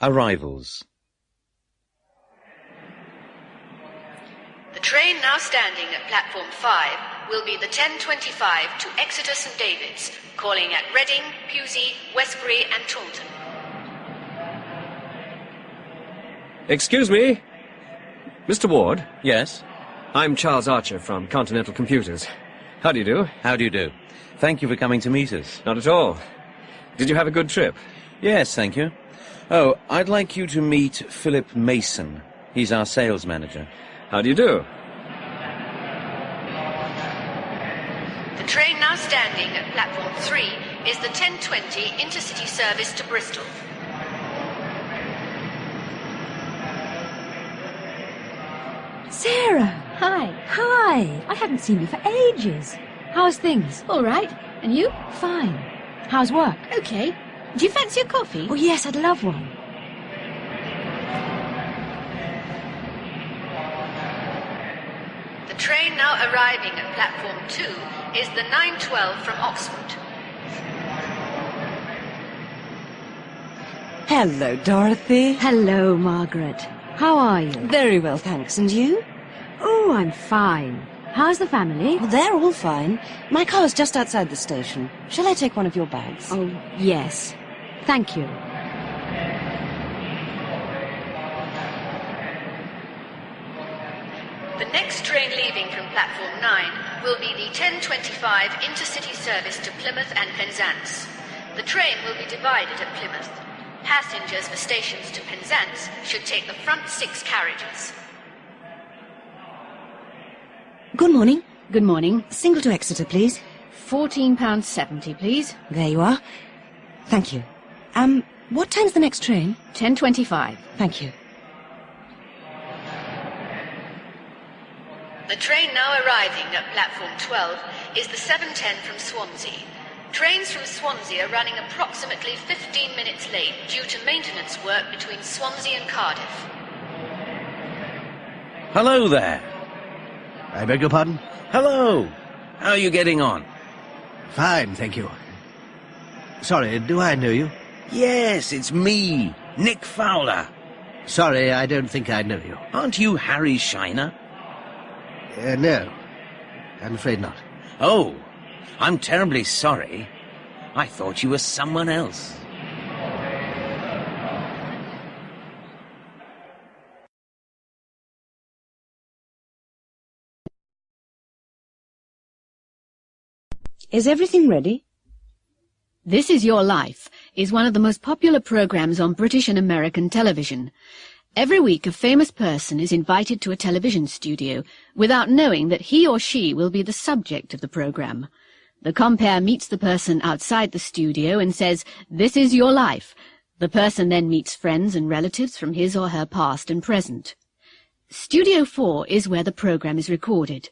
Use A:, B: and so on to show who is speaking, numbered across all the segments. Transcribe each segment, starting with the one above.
A: Arrivals.
B: The train now standing at platform 5 will be the 10:25 to Exeter St David's, calling at Reading, Pewsey, Westbury and Taunton.
C: Excuse me? Mr. Ward?
A: Yes?
C: I'm Charles Archer from Continental Computers. How do you do?
A: How do you do? Thank you for coming to meet us.
C: Not at all. Did you have a good trip?
A: Yes, thank you. Oh, I'd like you to meet Philip Mason. He's our sales manager.
C: How do you do?
B: The train now standing at platform 3 is the 10:20 intercity service to Bristol.
D: Sarah! Hi. Hi! I haven't seen you for ages. How's things?
E: All right. And you?
D: Fine. How's work?
E: Okay. Do you fancy a coffee?
D: Oh, yes, I'd love one.
B: The train now arriving at platform 2 is the 9:12 from Oxford.
F: Hello, Dorothy.
D: Hello, Margaret. How are you?
F: Very well, thanks. And you?
D: Oh, I'm fine. How's the family?
F: Well, they're all fine. My car's just outside the station. Shall I take one of your bags?
D: Oh, yes. Thank you.
B: The next train leaving from platform 9 will be the 10:25 intercity service to Plymouth and Penzance. The train will be divided at Plymouth. Passengers for stations to Penzance should take the front 6 carriages.
F: Good morning.
E: Good morning.
F: Single to Exeter, please.
E: £14.70, please.
F: There you are. Thank you. What time's the next train?
E: 10:25.
F: Thank you.
B: The train now arriving at platform 12 is the 7:10 from Swansea. Trains from Swansea are running approximately 15 minutes late due to maintenance work between Swansea and Cardiff.
A: Hello there.
G: I beg your pardon?
A: Hello. How are you getting on?
G: Fine, thank you. Sorry, do I know you?
A: Yes, it's me, Nick Fowler.
G: Sorry, I don't think I know you.
A: Aren't you Harry Shiner?
G: No, I'm afraid not.
A: Oh, I'm terribly sorry. I thought you were someone else.
F: Is everything ready?
E: This Is Your Life is one of the most popular programs on British and American television. Every week a famous person is invited to a television studio without knowing that he or she will be the subject of the program. The compere meets the person outside the studio and says, "This is your life." The person then meets friends and relatives from his or her past and present. Studio 4 is where the program is recorded.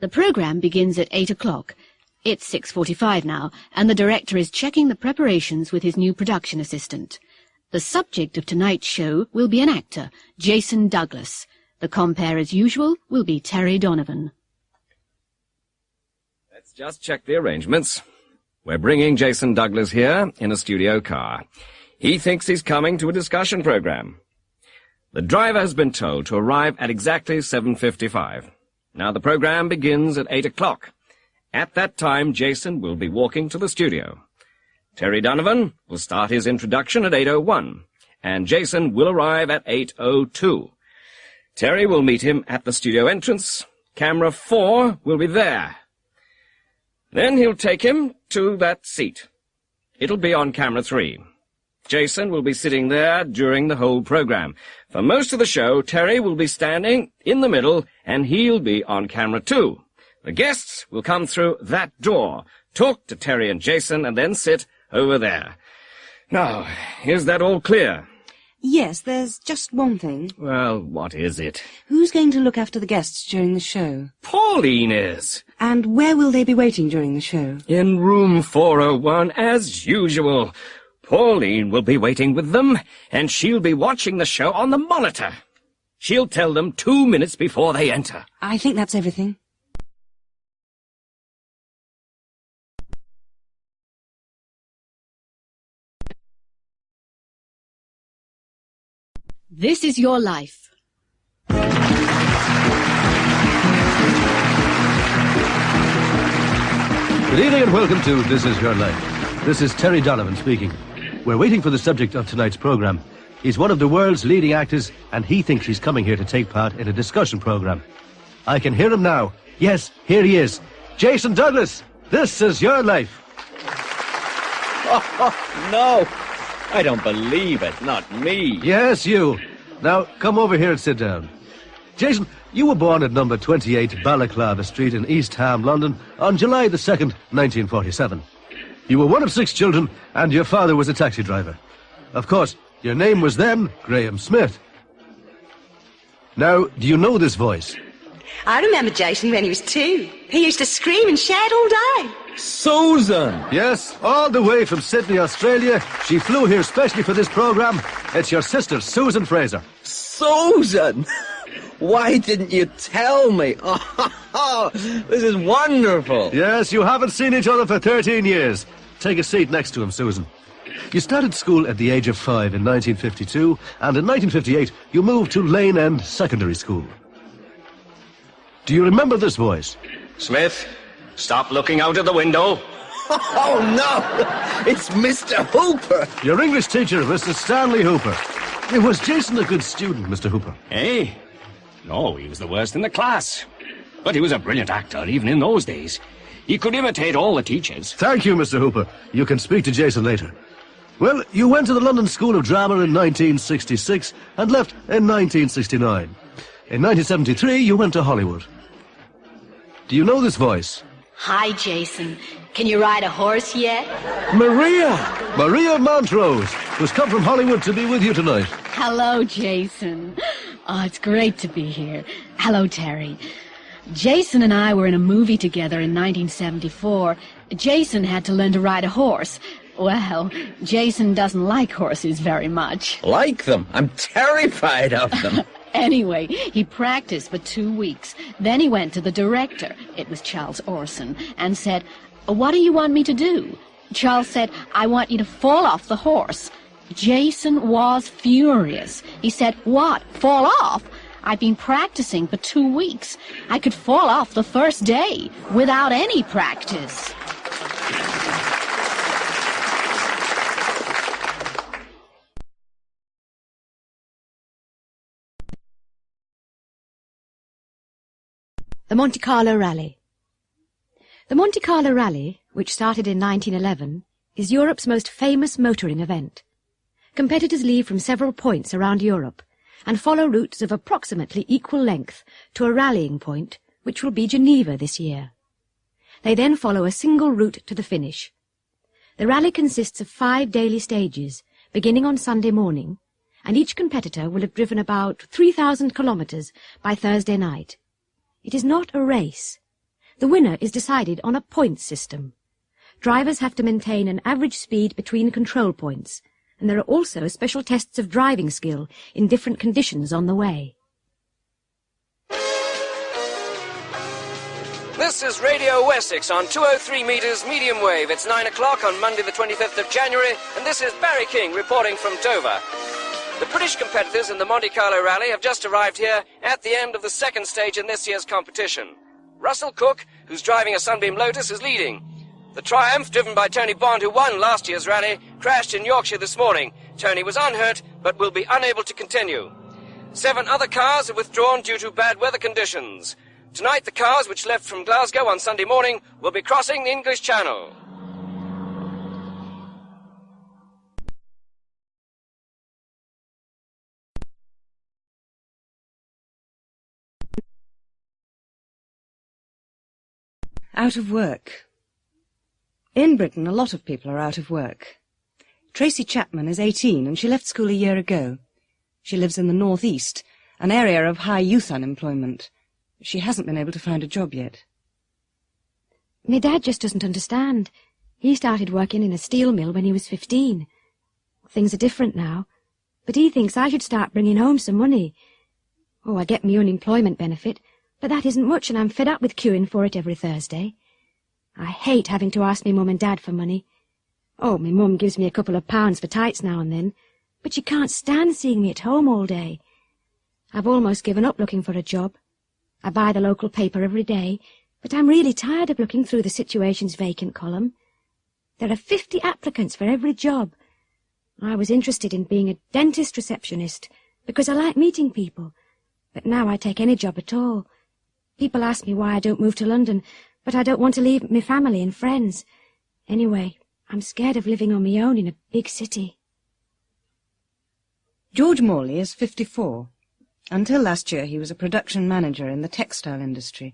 E: The program begins at 8 o'clock. It's 6:45 now, and the director is checking the preparations with his new production assistant. The subject of tonight's show will be an actor, Jason Douglas. The compere, as usual, will be Terry Donovan.
C: Let's just check the arrangements. We're bringing Jason Douglas here in a studio car. He thinks he's coming to a discussion program. The driver has been told to arrive at exactly 7:55. Now the program begins at 8 o'clock. At that time, Jason will be walking to the studio. Terry Donovan will start his introduction at 8:01, and Jason will arrive at 8:02. Terry will meet him at the studio entrance. Camera 4 will be there. Then he'll take him to that seat. It'll be on camera 3. Jason will be sitting there during the whole program. For most of the show, Terry will be standing in the middle, and he'll be on camera 2. The guests will come through that door, talk to Terry and Jason, and then sit over there. Now, is that all clear?
F: Yes, there's just one thing.
C: Well, what is it?
F: Who's going to look after the guests during the show?
C: Pauline is.
F: And where will they be waiting during the show?
C: In room 401, as usual. Pauline will be waiting with them, and she'll be watching the show on the monitor. She'll tell them 2 minutes before they enter.
F: I think that's everything.
E: This is your life.
G: Good evening and welcome to This Is Your Life. This is Terry Donovan speaking. We're waiting for the subject of tonight's program. He's one of the world's leading actors, and he thinks he's coming here to take part in a discussion program. I can hear him now. Yes, here he is. Jason Douglas, This Is Your Life.
A: Oh, no. I don't believe it. Not me.
G: Yes, you. Now, come over here and sit down. Jason, you were born at number 28 Balaclava Street in East Ham, London, on July the 2nd, 1947. You were one of 6 children, and your father was a taxi driver. Of course, your name was then Graham Smith. Now, do you know this voice?
H: I remember Jason when he was 2. He used to scream and shout all day.
A: Susan!
G: Yes, all the way from Sydney, Australia. She flew here specially for this program. It's your sister, Susan Fraser.
A: Susan! Why didn't you tell me? Oh, this is wonderful.
G: Yes, you haven't seen each other for 13 years. Take a seat next to him, Susan. You started school at the age of 5 in 1952, and in 1958 you moved to Lane End Secondary School. Do you remember this voice?
C: Smith, stop looking out of the window.
A: Oh, no! It's Mr. Hooper!
G: Your English teacher, Mr. Stanley Hooper. Was Jason a good student, Mr. Hooper?
C: Eh? No, he was the worst in the class. But he was a brilliant actor, even in those days. He could imitate all the teachers.
G: Thank you, Mr. Hooper. You can speak to Jason later. Well, you went to the London School of Drama in 1966 and left in 1969. In 1973, you went to Hollywood. Do you know this voice?
E: Hi, Jason. Can you ride a horse yet?
G: Maria Montrose, who's come from Hollywood to be with you tonight.
E: Hello, Jason. Oh, it's great to be here. Hello, Terry. Jason and I were in a movie together in 1974. Jason had to learn to ride a horse. Well, Jason doesn't like horses very much.
A: Like them? I'm terrified of them.
E: Anyway, he practiced for 2 weeks. Then he went to the director, it was Charles Orson, and said, "What do you want me to do?" Charles said, "I want you to fall off the horse." Jason was furious. He said, "What? Fall off? I've been practicing for 2 weeks. I could fall off the first day without any practice."
D: The Monte Carlo Rally. The Monte Carlo Rally, which started in 1911, is Europe's most famous motoring event. Competitors leave from several points around Europe and follow routes of approximately equal length to a rallying point, which will be Geneva this year. They then follow a single route to the finish. The rally consists of 5 daily stages, beginning on Sunday morning, and each competitor will have driven about 3,000 kilometres by Thursday night. It is not a race. The winner is decided on a points system. Drivers have to maintain an average speed between control points, and there are also special tests of driving skill in different conditions on the way.
C: This is Radio Wessex on 203 metres medium wave. It's 9 o'clock on Monday the 25th of January, and this is Barry King reporting from Dover. The British competitors in the Monte Carlo Rally have just arrived here at the end of the second stage in this year's competition. Russell Cook, who's driving a Sunbeam Lotus, is leading. The Triumph, driven by Tony Bond, who won last year's rally, crashed in Yorkshire this morning. Tony was unhurt, but will be unable to continue. 7 other cars have withdrawn due to bad weather conditions. Tonight, the cars which left from Glasgow on Sunday morning will be crossing the English Channel.
F: Out of work. In Britain, a lot of people are out of work. Tracy Chapman is 18 and she left school a year ago. She lives in the North East, an area of high youth unemployment. She hasn't been able to find a job yet.
D: My dad just doesn't understand. He started working in a steel mill when he was 15. Things are different now, but he thinks I should start bringing home some money. Oh, I get my unemployment benefit, but that isn't much, and I'm fed up with queuing for it every Thursday. I hate having to ask me mum and dad for money. Oh, my mum gives me a couple of pounds for tights now and then, but she can't stand seeing me at home all day. I've almost given up looking for a job. I buy the local paper every day, but I'm really tired of looking through the Situations Vacant column. There are 50 applicants for every job. I was interested in being a dentist receptionist because I like meeting people, but now I take any job at all. People ask me why I don't move to London, but I don't want to leave my family and friends. Anyway, I'm scared of living on my own in a big city.
F: George Morley is 54. Until last year he was a production manager in the textile industry.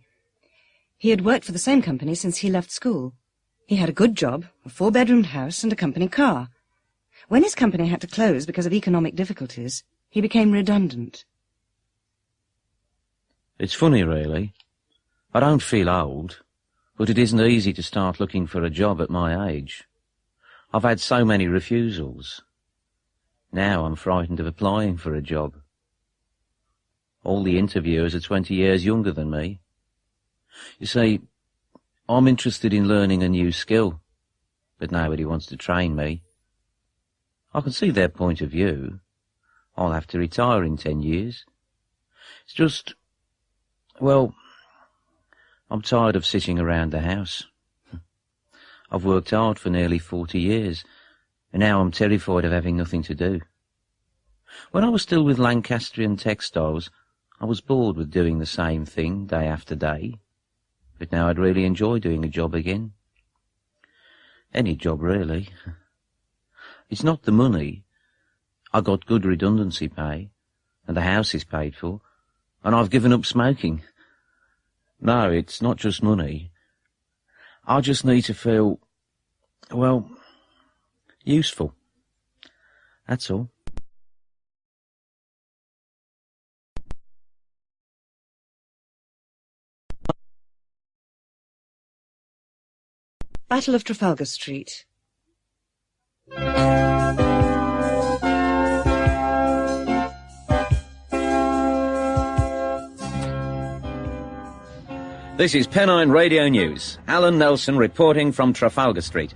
F: He had worked for the same company since he left school. He had a good job, a 4-bedroomed house and a company car. When his company had to close because of economic difficulties, he became redundant.
I: It's funny, really. I don't feel old, but it isn't easy to start looking for a job at my age. I've had so many refusals. Now I'm frightened of applying for a job. All the interviewers are 20 years younger than me. You see, I'm interested in learning a new skill, but nobody wants to train me. I can see their point of view. I'll have to retire in 10 years. It's just, well, I'm tired of sitting around the house. I've worked hard for nearly 40 years, and now I'm terrified of having nothing to do. When I was still with Lancastrian Textiles, I was bored with doing the same thing day after day, but now I'd really enjoy doing a job again. Any job, really. It's not the money. I got good redundancy pay, and the house is paid for, and I've given up smoking. No, it's not just money. I just need to feel, well, useful. That's all.
F: Battle of Trafalgar Street.
I: This is Pennine Radio News. Alan Nelson reporting from Trafalgar Street.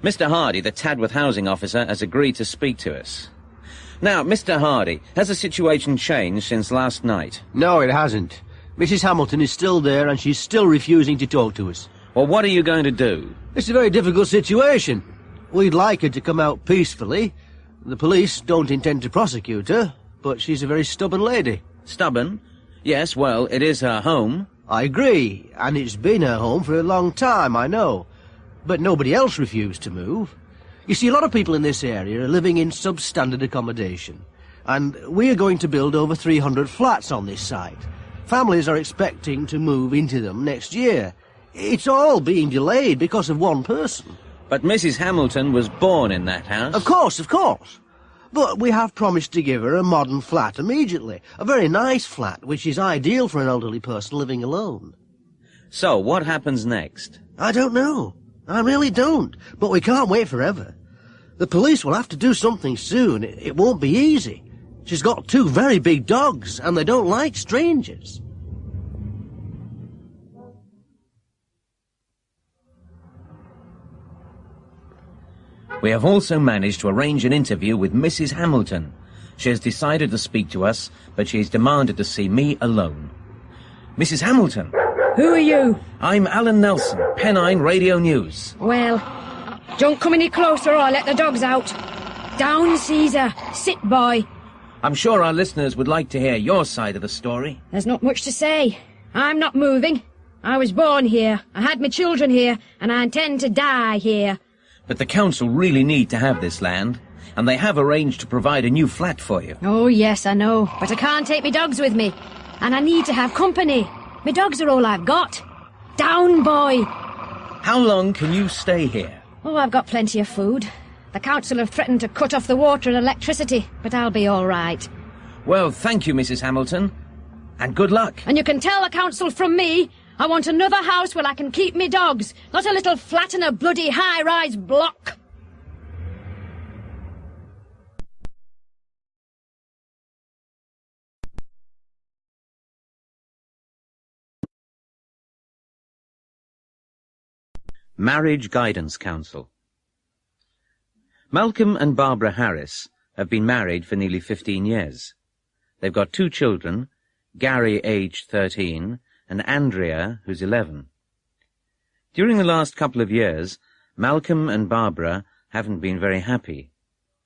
I: Mr. Hardy, the Tadworth housing officer, has agreed to speak to us. Now, Mr. Hardy, has the situation changed since last night?
G: No, it hasn't. Mrs. Hamilton is still there and she's still refusing to talk to us.
I: Well, what are you going to do?
G: It's a very difficult situation. We'd like her to come out peacefully. The police don't intend to prosecute her, but she's a very stubborn lady.
I: Stubborn? Yes, well, it is her home.
G: I agree, and it's been her home for a long time, I know. But nobody else refused to move. You see, a lot of people in this area are living in substandard accommodation, and we are going to build over 300 flats on this site. Families are expecting to move into them next year. It's all being delayed because of one person.
I: But Mrs. Hamilton was born in that house.
G: Of course. But we have promised to give her a modern flat immediately. A very nice flat, which is ideal for an elderly person living alone.
I: So, what happens next?
G: I don't know. I really don't. But we can't wait forever. The police will have to do something soon. It won't be easy. She's got 2 very big dogs, and they don't like strangers.
I: We have also managed to arrange an interview with Mrs. Hamilton. She has decided to speak to us, but she has demanded to see me alone. Mrs. Hamilton.
D: Who are you?
I: I'm Alan Nelson, Pennine Radio News.
D: Well, don't come any closer or I'll let the dogs out. Down, Caesar. Sit, boy.
I: I'm sure our listeners would like to hear your side of the story.
D: There's not much to say. I'm not moving. I was born here. I had my children here, and I intend to die here.
I: But the council really need to have this land, and they have arranged to provide a new flat for you.
D: Oh, yes, I know, but I can't take me dogs with me, and I need to have company. My dogs are all I've got. Down, boy.
I: How long can you stay here?
D: Oh, I've got plenty of food. The council have threatened to cut off the water and electricity, but I'll be all right.
I: Well, thank you, Mrs. Hamilton, and good luck.
D: And you can tell the council from me, I want another house where I can keep me dogs, not a little flat in a bloody high-rise block.
I: Marriage Guidance Council. Malcolm and Barbara Harris have been married for nearly 15 years. They've got 2 children, Gary, aged 13, and Andrea, who's 11. During the last couple of years, Malcolm and Barbara haven't been very happy.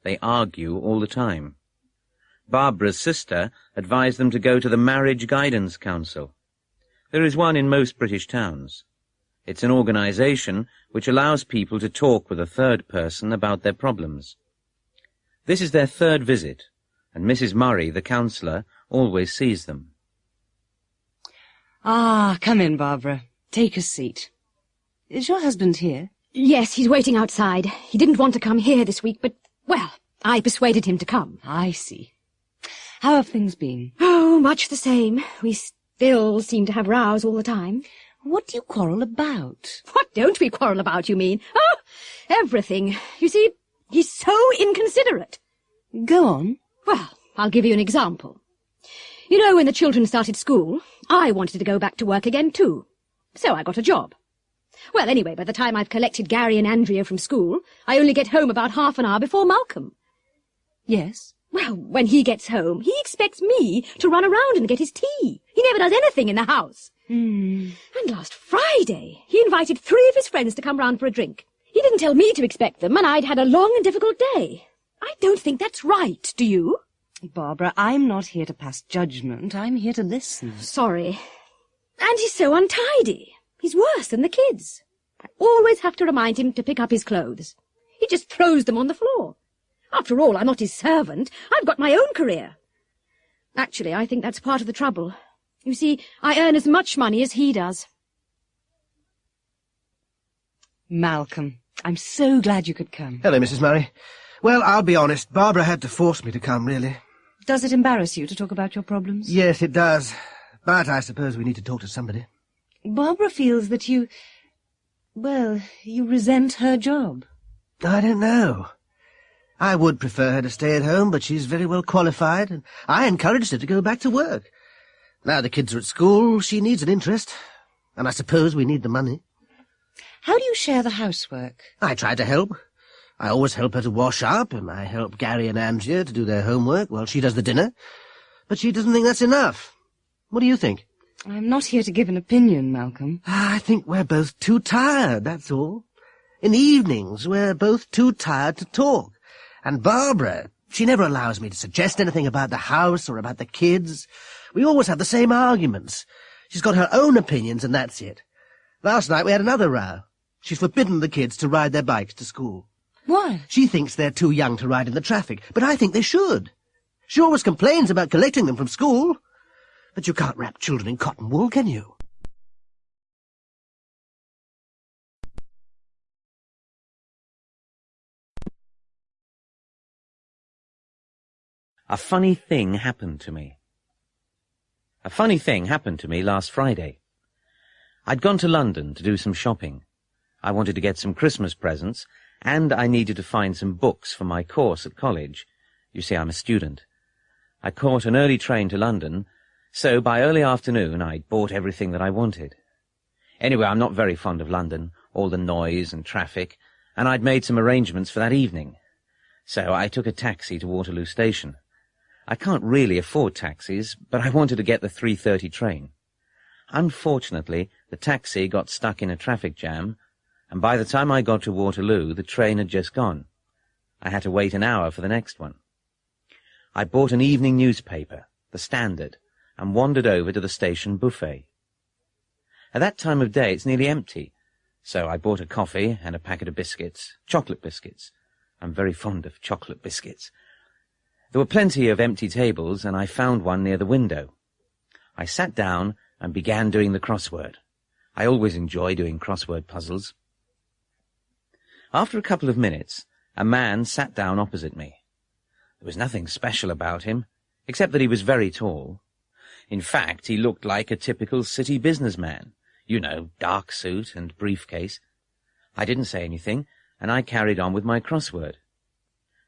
I: They argue all the time. Barbara's sister advised them to go to the Marriage Guidance Council. There is one in most British towns. It's an organisation which allows people to talk with a third person about their problems. This is their 3rd visit, and Mrs. Murray, the counsellor, always sees them.
F: Ah, come in, Barbara. Take a seat. Is your husband here?
D: Yes, he's waiting outside. He didn't want to come here this week, but, well, I persuaded him to come.
F: I see. How have things been?
D: Oh, much the same. We still seem to have rows all the time.
F: What do you quarrel about?
D: What don't we quarrel about, you mean? Oh, everything. You see, he's so inconsiderate.
F: Go on.
D: Well, I'll give you an example. You know, when the children started school, I wanted to go back to work again, too. So I got a job. Well, anyway, by the time I've collected Gary and Andrea from school, I only get home about half an hour before Malcolm.
F: Yes?
D: Well, when he gets home, he expects me to run around and get his tea. He never does anything in the house. And last Friday, he invited 3 of his friends to come round for a drink. He didn't tell me to expect them, and I'd had a long and difficult day. I don't think that's right, do you?
F: Barbara, I'm not here to pass judgment. I'm here to listen.
D: Sorry. And he's so untidy. He's worse than the kids. I always have to remind him to pick up his clothes. He just throws them on the floor. After all, I'm not his servant. I've got my own career. Actually, I think that's part of the trouble. You see, I earn as much money as he does.
F: Malcolm, I'm so glad you could come.
G: Hello, Mrs. Murray. Well, I'll be honest. Barbara had to force me to come, really.
F: Does it embarrass you to talk about your problems?
G: Yes, it does. But I suppose we need to talk to somebody.
F: Barbara feels that you resent her job.
G: I don't know. I would prefer her to stay at home, but she's very well qualified, and I encouraged her to go back to work. Now the kids are at school, she needs an interest, and I suppose we need the money.
F: How do you share the housework?
G: I try to help. I always help her to wash up, and I help Gary and Andrea to do their homework while she does the dinner. But she doesn't think that's enough. What do you think?
F: I'm not here to give an opinion, Malcolm.
G: I think we're both too tired, that's all. In the evenings, we're both too tired to talk. And Barbara, she never allows me to suggest anything about the house or about the kids. We always have the same arguments. She's got her own opinions, and that's it. Last night we had another row. She's forbidden the kids to ride their bikes to school.
F: Why?
G: She thinks they're too young to ride in the traffic, but I think they should. She always complains about collecting them from school. But you can't wrap children in cotton wool, can you?
I: A funny thing happened to me. A funny thing happened to me last Friday. I'd gone to London to do some shopping. I wanted to get some Christmas presents, and I needed to find some books for my course at college. You see, I'm a student. I caught an early train to London, so by early afternoon I'd bought everything that I wanted. Anyway, I'm not very fond of London, all the noise and traffic, and I'd made some arrangements for that evening. So I took a taxi to Waterloo Station. I can't really afford taxis, but I wanted to get the 3:30 train. Unfortunately, the taxi got stuck in a traffic jam, and by the time I got to Waterloo, the train had just gone. I had to wait an hour for the next one. I bought an evening newspaper, The Standard, and wandered over to the station buffet. At that time of day, it's nearly empty, so I bought a coffee and a packet of biscuits, chocolate biscuits. I'm very fond of chocolate biscuits. There were plenty of empty tables, and I found one near the window. I sat down and began doing the crossword. I always enjoy doing crossword puzzles. After a couple of minutes, a man sat down opposite me. There was nothing special about him, except that he was very tall. In fact, he looked like a typical city businessman. You know, dark suit and briefcase. I didn't say anything, and I carried on with my crossword.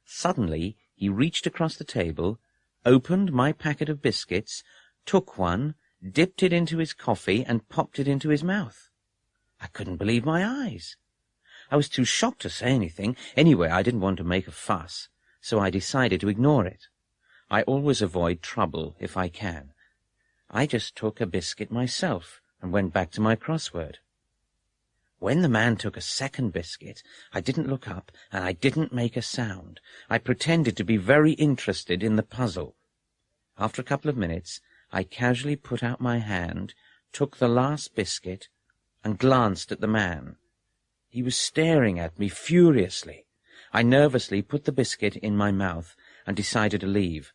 I: Suddenly, he reached across the table, opened my packet of biscuits, took one, dipped it into his coffee, and popped it into his mouth. I couldn't believe my eyes. I was too shocked to say anything. Anyway, I didn't want to make a fuss, so I decided to ignore it. I always avoid trouble if I can. I just took a biscuit myself and went back to my crossword. When the man took a second biscuit, I didn't look up and I didn't make a sound. I pretended to be very interested in the puzzle. After a couple of minutes, I casually put out my hand, took the last biscuit, and glanced at the man. He was staring at me furiously. I nervously put the biscuit in my mouth and decided to leave.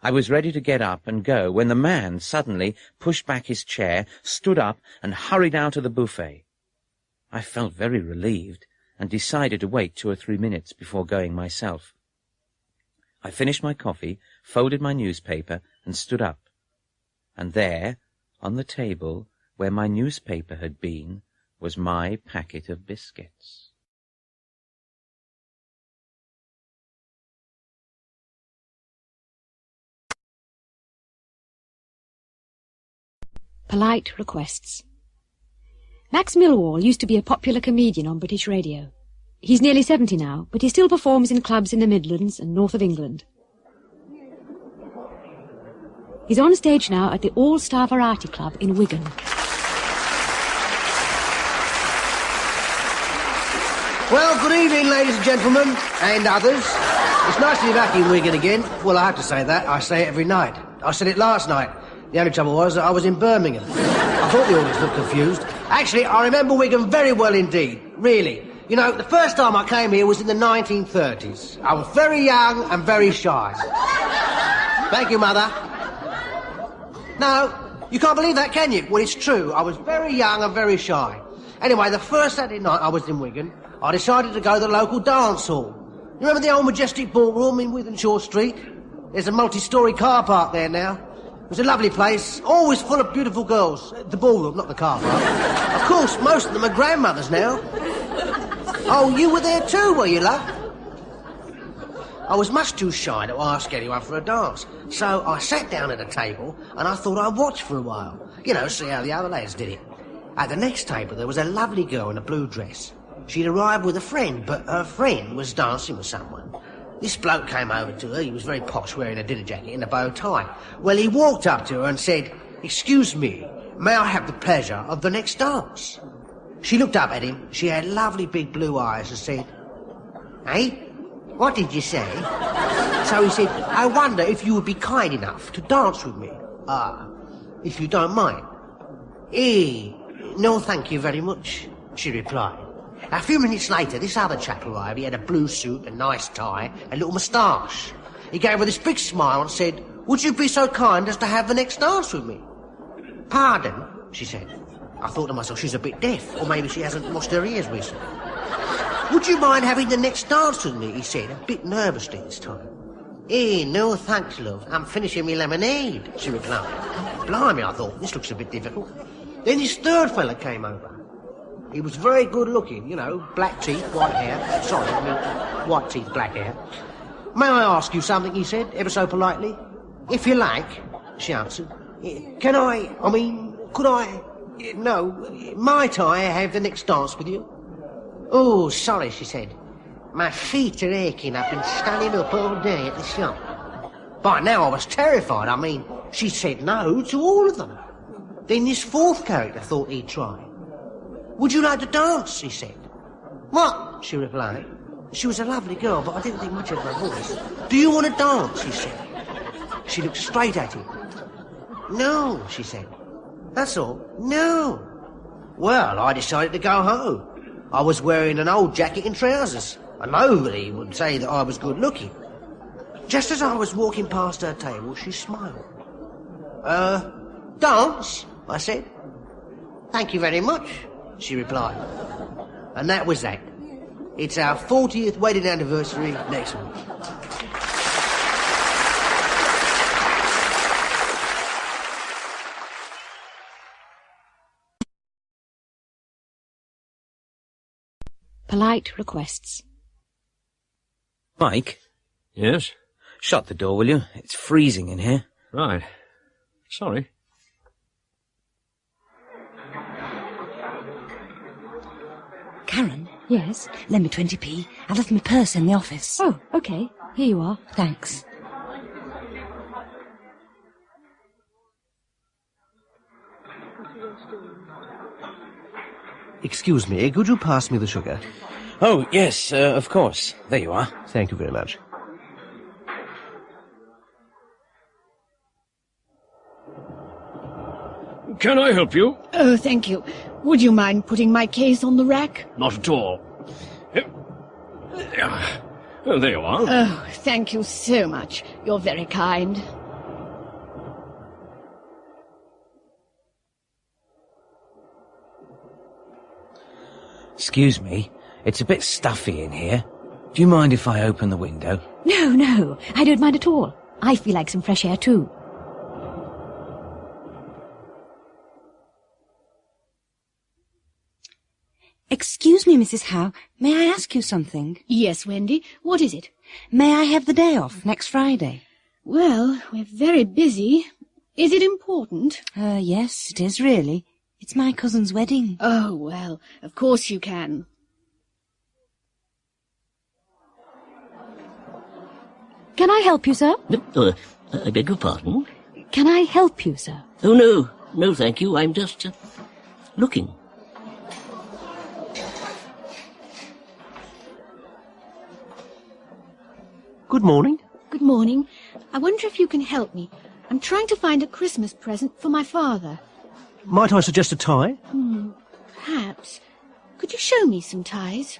I: I was ready to get up and go when the man suddenly pushed back his chair, stood up, and hurried out of the buffet. I felt very relieved and decided to wait 2 or 3 minutes before going myself. I finished my coffee, folded my newspaper, and stood up. And there, on the table, where my newspaper had been, was my packet of biscuits.
D: Polite requests. Max Millwall used to be a popular comedian on British radio. He's nearly 70 now, but he still performs in clubs in the Midlands and north of England. He's on stage now at the All-Star Variety Club in Wigan.
J: Well, good evening, ladies and gentlemen, and others. It's nice to be back in Wigan again. Well, I have to say that. I say it every night. I said it last night. The only trouble was that I was in Birmingham. I thought the audience looked confused. Actually, I remember Wigan very well indeed. Really. You know, the first time I came here was in the 1930s. I was very young and very shy. Thank you, Mother. No, you can't believe that, can you? Well, it's true. I was very young and very shy. Anyway, the first Saturday night I was in Wigan, I decided to go to the local dance hall. You remember the old Majestic Ballroom in Wythenshawe Street? There's a multi-storey car park there now. It was a lovely place, always full of beautiful girls. The ballroom, not the car park. Of course, most of them are grandmothers now. Oh, you were there too, were you, love? I was much too shy to ask anyone for a dance, so I sat down at a table and I thought I'd watch for a while. You know, see how the other lads did it. At the next table there was a lovely girl in a blue dress. She'd arrived with a friend, but her friend was dancing with someone. This bloke came over to her. He was very posh, wearing a dinner jacket and a bow tie. Well, he walked up to her and said, "Excuse me, may I have the pleasure of the next dance?" She looked up at him. She had lovely big blue eyes and said, "Eh? What did you say?" So he said, "I wonder if you would be kind enough to dance with me. If you don't mind." No, thank you very much," she replied. A few minutes later, this other chap arrived. He had a blue suit, a nice tie, a little moustache. He gave her this big smile and said, "Would you be so kind as to have the next dance with me?" "Pardon?" she said. I thought to myself, she's a bit deaf, or maybe she hasn't washed her ears recently. "Would you mind having the next dance with me?" he said, a bit nervously this time. No thanks, love. I'm finishing my lemonade," she replied. Blimey, I thought, this looks a bit difficult. Then this third fella came over. He was very good looking, you know, black teeth, white hair. Sorry, I mean, white teeth, black hair. "May I ask you something?" he said, ever so politely. "If you like," she answered. Could I... No, might I have the next dance with you?" "Oh, sorry," she said. "My feet are aching. I've been standing up all day at the shop." By now I was terrified. I mean, she said no to all of them. Then this fourth character thought he'd try. "Would you like to dance?" he said. "What?" she replied. She was a lovely girl, but I didn't think much of her voice. "Do you want to dance?" he said. She looked straight at him. "No," she said. "That's all." "No." Well, I decided to go home. I was wearing an old jacket and trousers, and nobody would say that I was good looking. Just as I was walking past her table, she smiled. "Dance?" I said. "Thank you very much," she replied. And that was that. It's our 40th wedding anniversary next week.
D: Polite requests.
I: Mike?
C: Yes?
I: Shut the door, will you? It's freezing in here.
C: Right. Sorry.
F: Karen?
D: Yes?
F: Lend me 20p. I left my purse in the office.
D: Oh, OK. Here you are.
F: Thanks.
J: Excuse me, could you pass me the sugar?
I: Oh, yes, of course. There you are.
J: Thank you very much.
C: Can I help you?
E: Oh, thank you. Would you mind putting my case on the rack?
C: Not at all. There you are.
E: Oh, thank you so much. You're very kind.
I: Excuse me, it's a bit stuffy in here. Do you mind if I open the window?
D: No, no, I don't mind at all. I feel like some fresh air too.
F: Excuse me, Mrs. Howe. May I ask you something?
E: Yes, Wendy. What is it?
F: May I have the day off next Friday?
E: Well, we're very busy. Is it important?
F: Yes, it is really. It's my cousin's wedding.
E: Oh, well, of course you can.
D: Can I help you, sir?
K: I beg your pardon?
D: Can I help you, sir?
K: Oh, no. No, thank you. I'm just looking.
J: Good morning.
E: Good morning. I wonder if you can help me. I'm trying to find a Christmas present for my father.
J: Might I suggest a tie?
E: Perhaps. Could you show me some ties?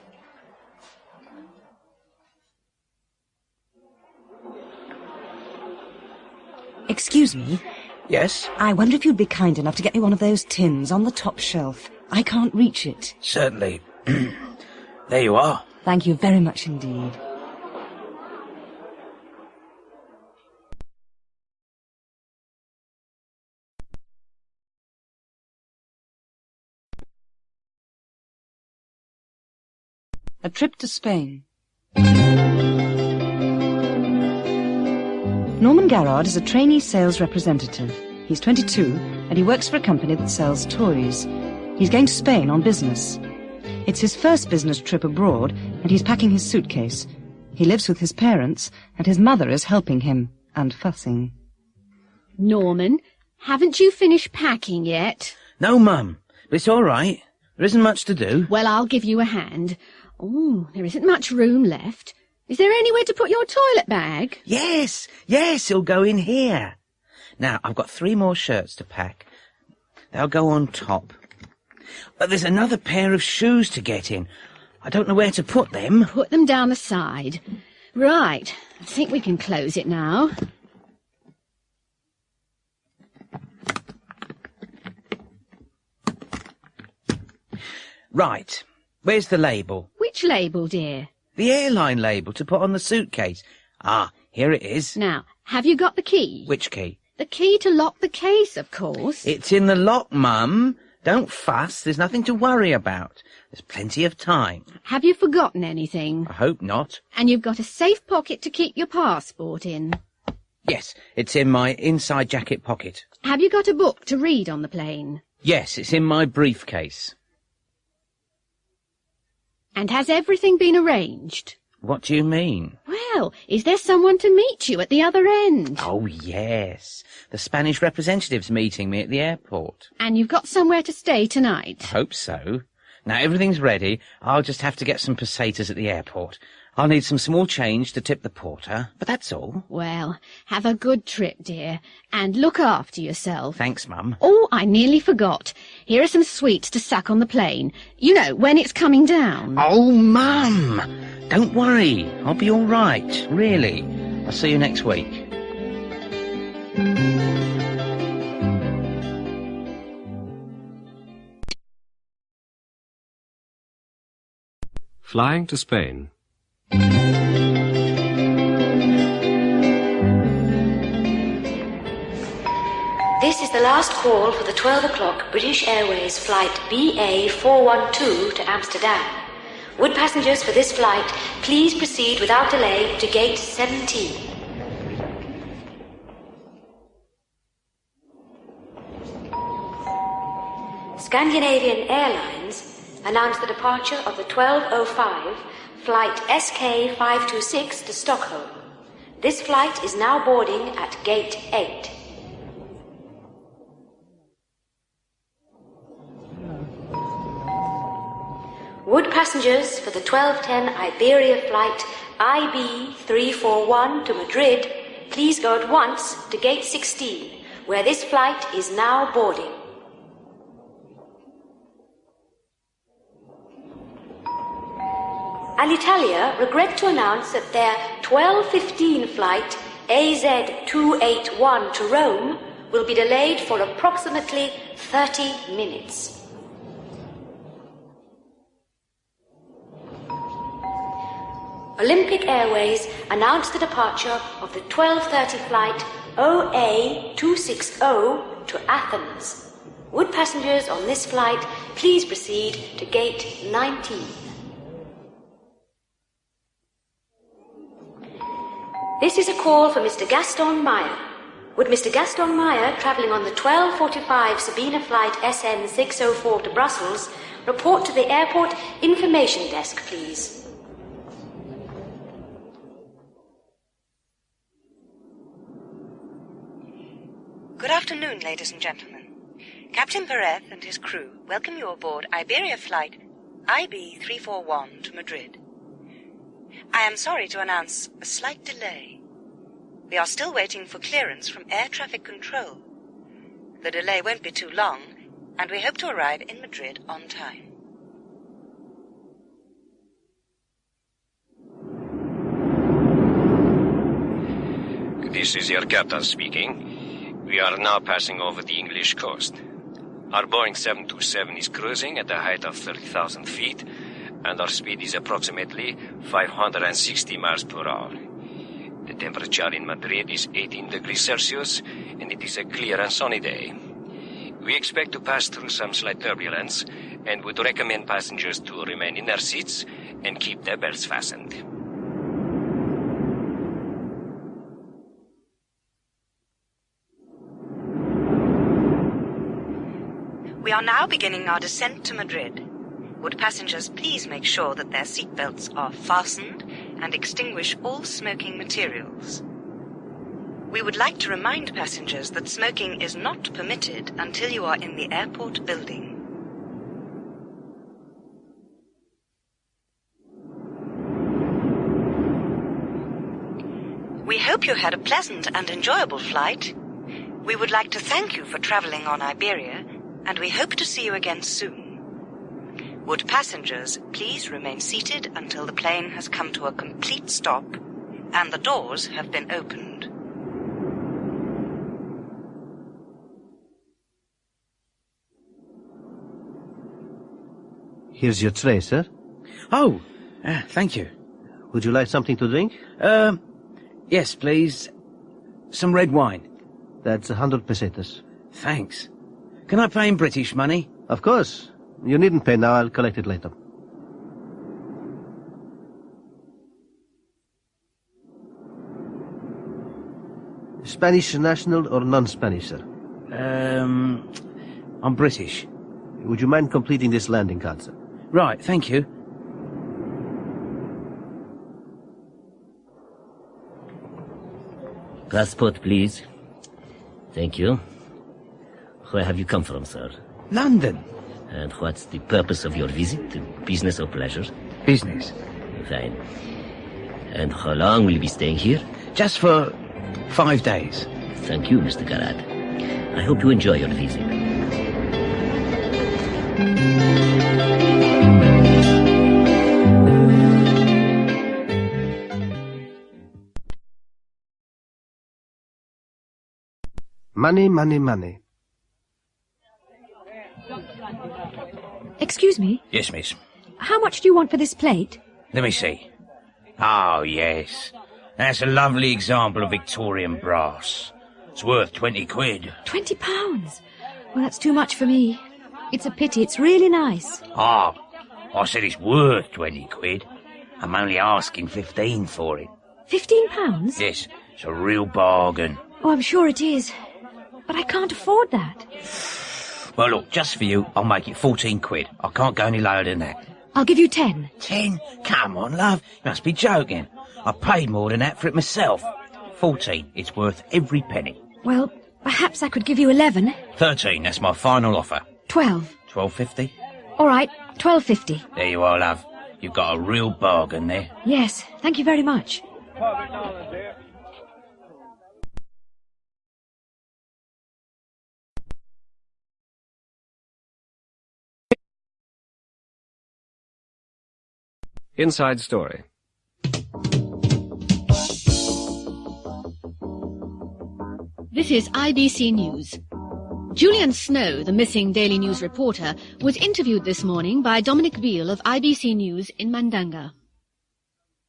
F: Excuse me.
J: Yes?
F: I wonder if you'd be kind enough to get me one of those tins on the top shelf. I can't reach it.
I: Certainly. There you are.
F: Thank you very much indeed. A trip to Spain. Norman Garrard is a trainee sales representative. He's 22 and he works for a company that sells toys. He's going to Spain on business. It's his first business trip abroad and he's packing his suitcase. He lives with his parents and his mother is helping him and fussing.
E: Norman, haven't you finished packing yet?
I: No, Mum, but it's all right. There isn't much to do.
E: Well, I'll give you a hand. Oh, there isn't much room left. Is there anywhere to put your toilet bag?
I: Yes, it'll go in here. Now, I've got 3 more shirts to pack. They'll go on top. But there's another pair of shoes to get in. I don't know where to put them.
E: Put them down the side. Right, I think we can close it now.
I: Right, where's the label?
E: Which label, dear?
I: The airline label to put on the suitcase. Ah, here it is.
E: Now, have you got the key?
I: Which key?
E: The key to lock the case, of course.
I: It's in the lock, Mum. Don't fuss. There's nothing to worry about. There's plenty of time.
E: Have you forgotten anything?
I: I hope not.
E: And you've got a safe pocket to keep your passport in.
I: Yes, it's in my inside jacket pocket.
E: Have you got a book to read on the plane?
I: Yes, it's in my briefcase.
E: And has everything been arranged?
I: What do you mean?
E: Well, is there someone to meet you at the other end?
I: Oh, yes. The Spanish representative's meeting me at the airport.
E: And you've got somewhere to stay tonight?
I: I hope so. Now, everything's ready. I'll just have to get some pesetas at the airport. I'll need some small change to tip the porter, but that's all.
E: Well, have a good trip, dear, and look after yourself.
I: Thanks, Mum.
E: Oh, I nearly forgot. Here are some sweets to suck on the plane. You know, when it's coming down.
I: Oh, Mum! Don't worry. I'll be all right, really. I'll see you next week.
C: Flying to Spain.
L: This is the last call for the 12 o'clock British Airways flight BA412 to Amsterdam. Would passengers for this flight please proceed without delay to gate 17? Scandinavian Airlines announced the departure of the 12:05 flight SK526 to Stockholm. This flight is now boarding at Gate 8. Would passengers for the 12:10 Iberia flight IB 341 to Madrid please go at once to Gate 16, where this flight is now boarding. Alitalia regret to announce that their 12:15 flight AZ281 to Rome will be delayed for approximately 30 minutes. Olympic Airways announced the departure of the 12:30 flight OA260 to Athens. Would passengers on this flight please proceed to Gate 19? This is a call for Mr. Gaston Meyer. Would Mr. Gaston Meyer, travelling on the 12:45 Sabina flight SN 604 to Brussels, report to the airport information desk, please?
H: Good afternoon, ladies and gentlemen. Captain Perez and his crew welcome you aboard Iberia flight IB 341 to Madrid. I am sorry to announce a slight delay. We are still waiting for clearance from air traffic control. The delay won't be too long, and we hope to arrive in Madrid on time.
C: This is your captain speaking. We are now passing over the English coast. Our Boeing 727 is cruising at a height of 30,000 feet, and our speed is approximately 560 miles per hour. The temperature in Madrid is 18 degrees Celsius, and it is a clear and sunny day. We expect to pass through some slight turbulence, and would recommend passengers to remain in their seats and keep their belts fastened.
H: We are now beginning our descent to Madrid. Would passengers please make sure that their seatbelts are fastened and extinguish all smoking materials. We would like to remind passengers that smoking is not permitted until you are in the airport building. We hope you had a pleasant and enjoyable flight. We would like to thank you for traveling on Iberia, and we hope to see you again soon. Would passengers please remain seated until the plane has come to a complete stop and the doors have been opened.
G: Here's your tray, sir.
M: Oh, thank you.
G: Would you like something to drink?
M: Yes, please. Some red wine.
G: That's 100 pesetas.
M: Thanks. Can I pay in British money?
G: Of course. You needn't pay now, I'll collect it later. Spanish national or non-Spanish, sir?
M: I'm British.
G: Would you mind completing this landing card, sir?
M: Right, thank you.
K: Passport, please. Thank you. Where have you come from, sir?
M: London.
K: And what's the purpose of your visit? Business or pleasure?
M: Business.
K: Fine. And how long will you be staying here?
M: Just for 5 days.
K: Thank you, Mr. Garat. I hope you enjoy your visit.
J: Money, money, money.
D: Excuse me,
M: Yes, miss.
D: how much do you want for this plate?
M: Let me see. Oh, yes. That's a lovely example of Victorian brass. It's worth 20 quid.
D: £20? Well, that's too much for me. It's a pity, it's really nice.
M: Ah, I said it's worth 20 quid. I'm only asking 15 for it.
D: £15?
M: Yes, it's a real bargain.
D: Oh, I'm sure it is. But I can't afford that.
M: Well, look, just for you, I'll make it 14 quid. I can't go any lower than that.
D: I'll give you 10.
M: 10? Come on, love. You must be joking. I paid more than that for it myself. 14. It's worth every penny.
D: Well, perhaps I could give you 11.
M: 13. That's my final offer.
D: 12.
M: 12.50.
D: All right, 12.50.
M: There you are, love. You've got a real bargain there.
D: Yes, thank you very much.
C: Inside Story.
E: This is IBC News. Julian Snow, the missing Daily News reporter, was interviewed this morning by Dominic Beale of IBC News in Mandanga.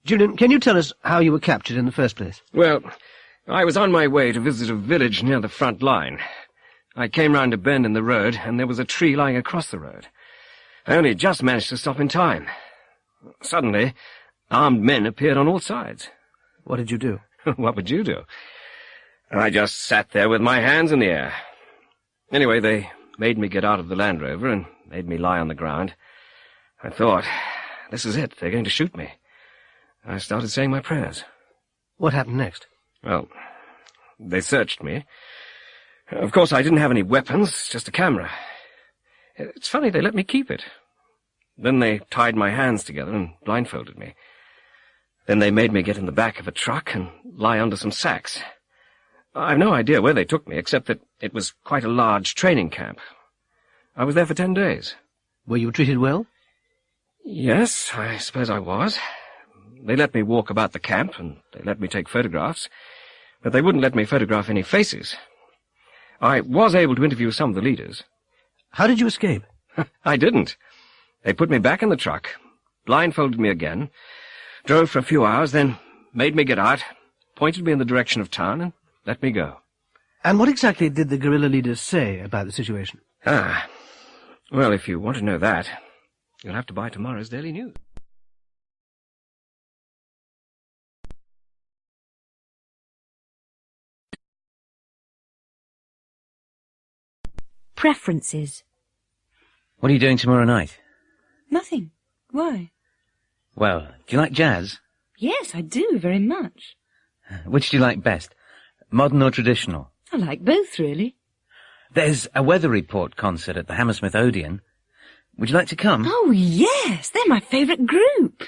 J: Julian, can you tell us how you were captured in the first place?
C: Well, I was on my way to visit a village near the front line. I came round a bend in the road, and there was a tree lying across the road. I only just managed to stop in time. Suddenly, armed men appeared on all sides.
J: What did you do?
C: What would you do? I just sat there with my hands in the air. Anyway, they made me get out of the Land Rover and made me lie on the ground. I thought, this is it, they're going to shoot me. I started saying my prayers.
J: What happened next?
C: Well, they searched me. Of course, I didn't have any weapons, just a camera. It's funny, they let me keep it. Then they tied my hands together and blindfolded me. Then they made me get in the back of a truck and lie under some sacks. I've no idea where they took me, except that it was quite a large training camp. I was there for 10 days.
J: Were you treated well?
C: Yes, I suppose I was. They let me walk about the camp, and they let me take photographs, but they wouldn't let me photograph any faces. I was able to interview some of the leaders.
J: How did you escape?
C: I didn't. They put me back in the truck, blindfolded me again, drove for a few hours, then made me get out, pointed me in the direction of town, and let me go.
J: And what exactly did the guerrilla leaders say about the situation?
C: Well, if you want to know that, you'll have to buy tomorrow's Daily News.
D: Preferences.
I: What are you doing tomorrow night?
F: Nothing. Why?
I: Well, do you like jazz?
F: Yes, I do, very much.
I: Which do you like best, modern or traditional?
F: I like both, really.
I: There's a Weather Report concert at the Hammersmith Odeon. Would you like to come?
F: Oh, yes, they're my favourite group.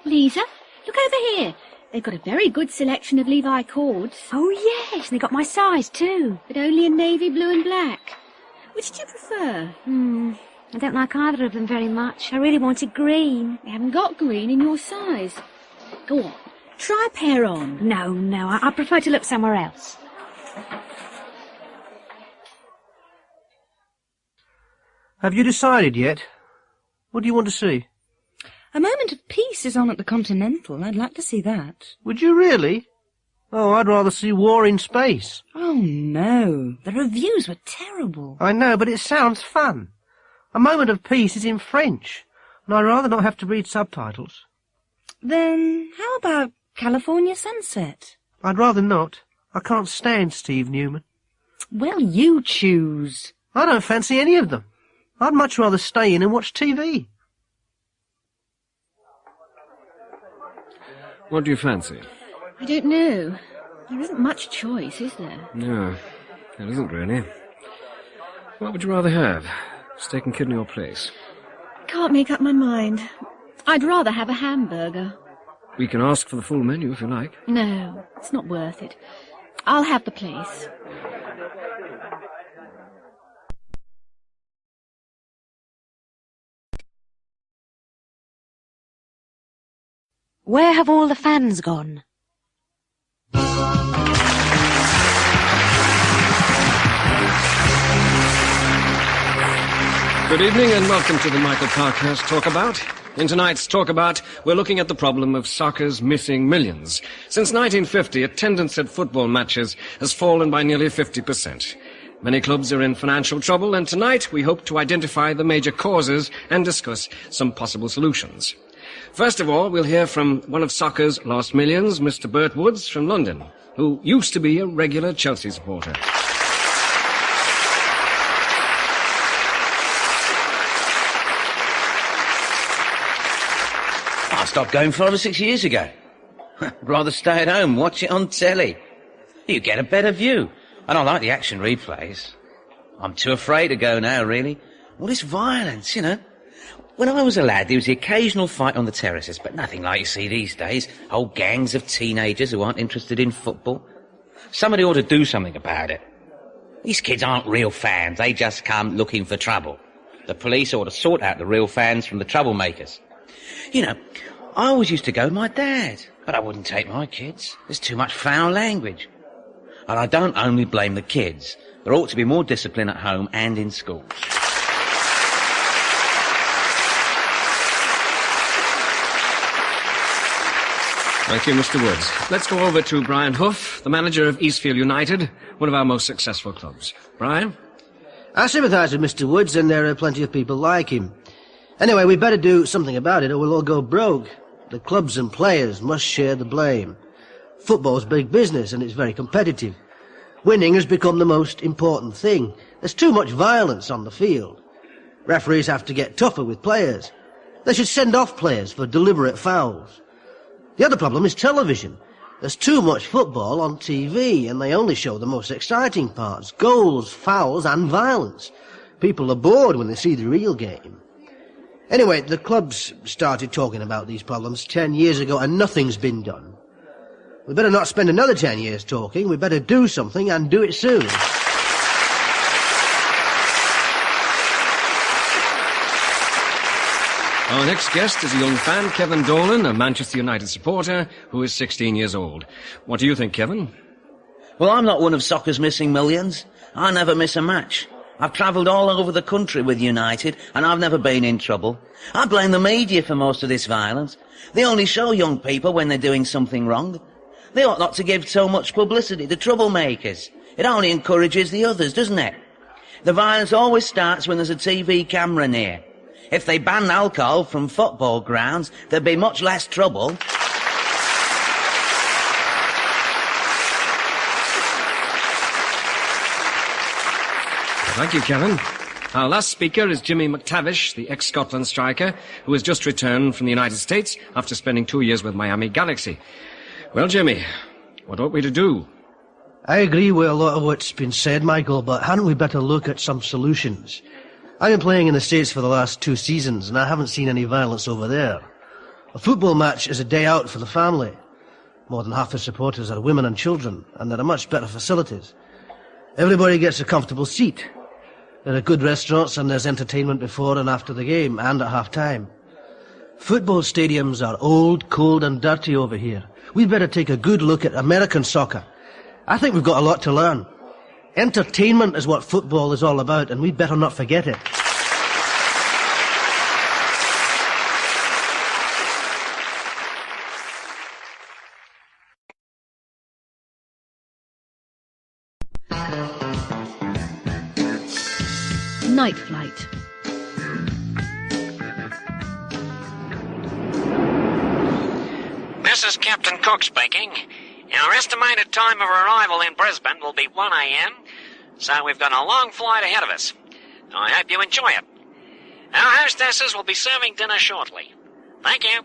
E: Lisa, look over here. They've got a very good selection of Levi cords.
D: Oh, yes, and they got my size, too.
E: But only in navy blue and black. Which do you prefer?
D: I don't like either of them very much. I really wanted green.
E: They haven't got green in your size. Go on, try a pair on.
D: No, I prefer to look somewhere else.
J: Have you decided yet? What do you want to see?
F: A Moment of Peace is on at the Continental. I'd like to see that.
J: Would you really? Oh, I'd rather see War in Space.
F: Oh, no. The reviews were terrible.
J: I know, but it sounds fun. A Moment of Peace is in French, and I'd rather not have to read subtitles.
F: Then how about California Sunset?
J: I'd rather not. I can't stand Steve Newman.
F: Well, you choose.
J: I don't fancy any of them. I'd much rather stay in and watch TV.
C: What do you fancy?
E: I don't know. There isn't much choice, is there?
C: No, there isn't really. What would you rather have? Steak and kidney or plaice?
E: Can't make up my mind. I'd rather have a hamburger.
C: We can ask for the full menu if you like.
E: No, it's not worth it. I'll have the plaice.
D: Where have all the fans gone?
C: Good evening and welcome to the Michael Parkhurst Talkabout. In tonight's Talkabout, we're looking at the problem of soccer's missing millions. Since 1950, attendance at football matches has fallen by nearly 50%. Many clubs are in financial trouble, and tonight we hope to identify the major causes and discuss some possible solutions. First of all, we'll hear from one of soccer's lost millions, Mr. Bert Woods from London, who used to be a regular Chelsea supporter.
I: stopped going 5 or 6 years ago. I'd rather stay at home, watch it on telly. You get a better view. And I like the action replays. I'm too afraid to go now, really. All this violence, you know. When I was a lad, there was the occasional fight on the terraces, but nothing like you see these days. Whole gangs of teenagers who aren't interested in football. Somebody ought to do something about it. These kids aren't real fans. They just come looking for trouble. The police ought to sort out the real fans from the troublemakers. You know, I always used to go with my dad, but I wouldn't take my kids. There's too much foul language. And I don't only blame the kids. There ought to be more discipline at home and in school.
C: Thank you, Mr. Woods. Let's go over to Brian Huff, the manager of Eastfield United, one of our most successful clubs. Brian?
J: I sympathise with Mr. Woods, and there are plenty of people like him. Anyway, we better do something about it, or we'll all go broke. The clubs and players must share the blame. Football's big business, and it's very competitive. Winning has become the most important thing. There's too much violence on the field. Referees have to get tougher with players. They should send off players for deliberate fouls. The other problem is television. There's too much football on TV, and they only show the most exciting parts. Goals, fouls, and violence. People are bored when they see the real game. Anyway, the clubs started talking about these problems 10 years ago, and nothing's been done. We better not spend another 10 years talking. We better do something, and do it soon.
C: Our next guest is a young fan, Kevin Dolan, a Manchester United supporter who is 16 years old. What do you think, Kevin?
I: Well, I'm not one of soccer's missing millions. I never miss a match. I've travelled all over the country with United, and I've never been in trouble. I blame the media for most of this violence. They only show young people when they're doing something wrong. They ought not to give so much publicity to troublemakers. It only encourages the others, doesn't it? The violence always starts when there's a TV camera near. If they banned alcohol from football grounds, there'd be much less trouble.
C: Thank you, Kevin. Our last speaker is Jimmy McTavish, the ex-Scotland striker, who has just returned from the United States after spending 2 years with Miami Galaxy. Well, Jimmy, what ought we to do?
J: I agree with a lot of what's been said, Michael, but hadn't we better look at some solutions? I've been playing in the States for the last 2 seasons, and I haven't seen any violence over there. A football match is a day out for the family. More than half the supporters are women and children, and there are much better facilities. Everybody gets a comfortable seat. There are good restaurants, and there's entertainment before and after the game, and at half-time. Football stadiums are old, cold, and dirty over here. We'd better take a good look at American soccer. I think we've got a lot to learn. Entertainment is what football is all about, and we'd better not forget it.
E: Night Flight.
N: This is Captain Cook speaking. Our estimated time of arrival in Brisbane will be 1 a.m., so we've got a long flight ahead of us. I hope you enjoy it. Our hostesses will be serving dinner shortly. Thank you.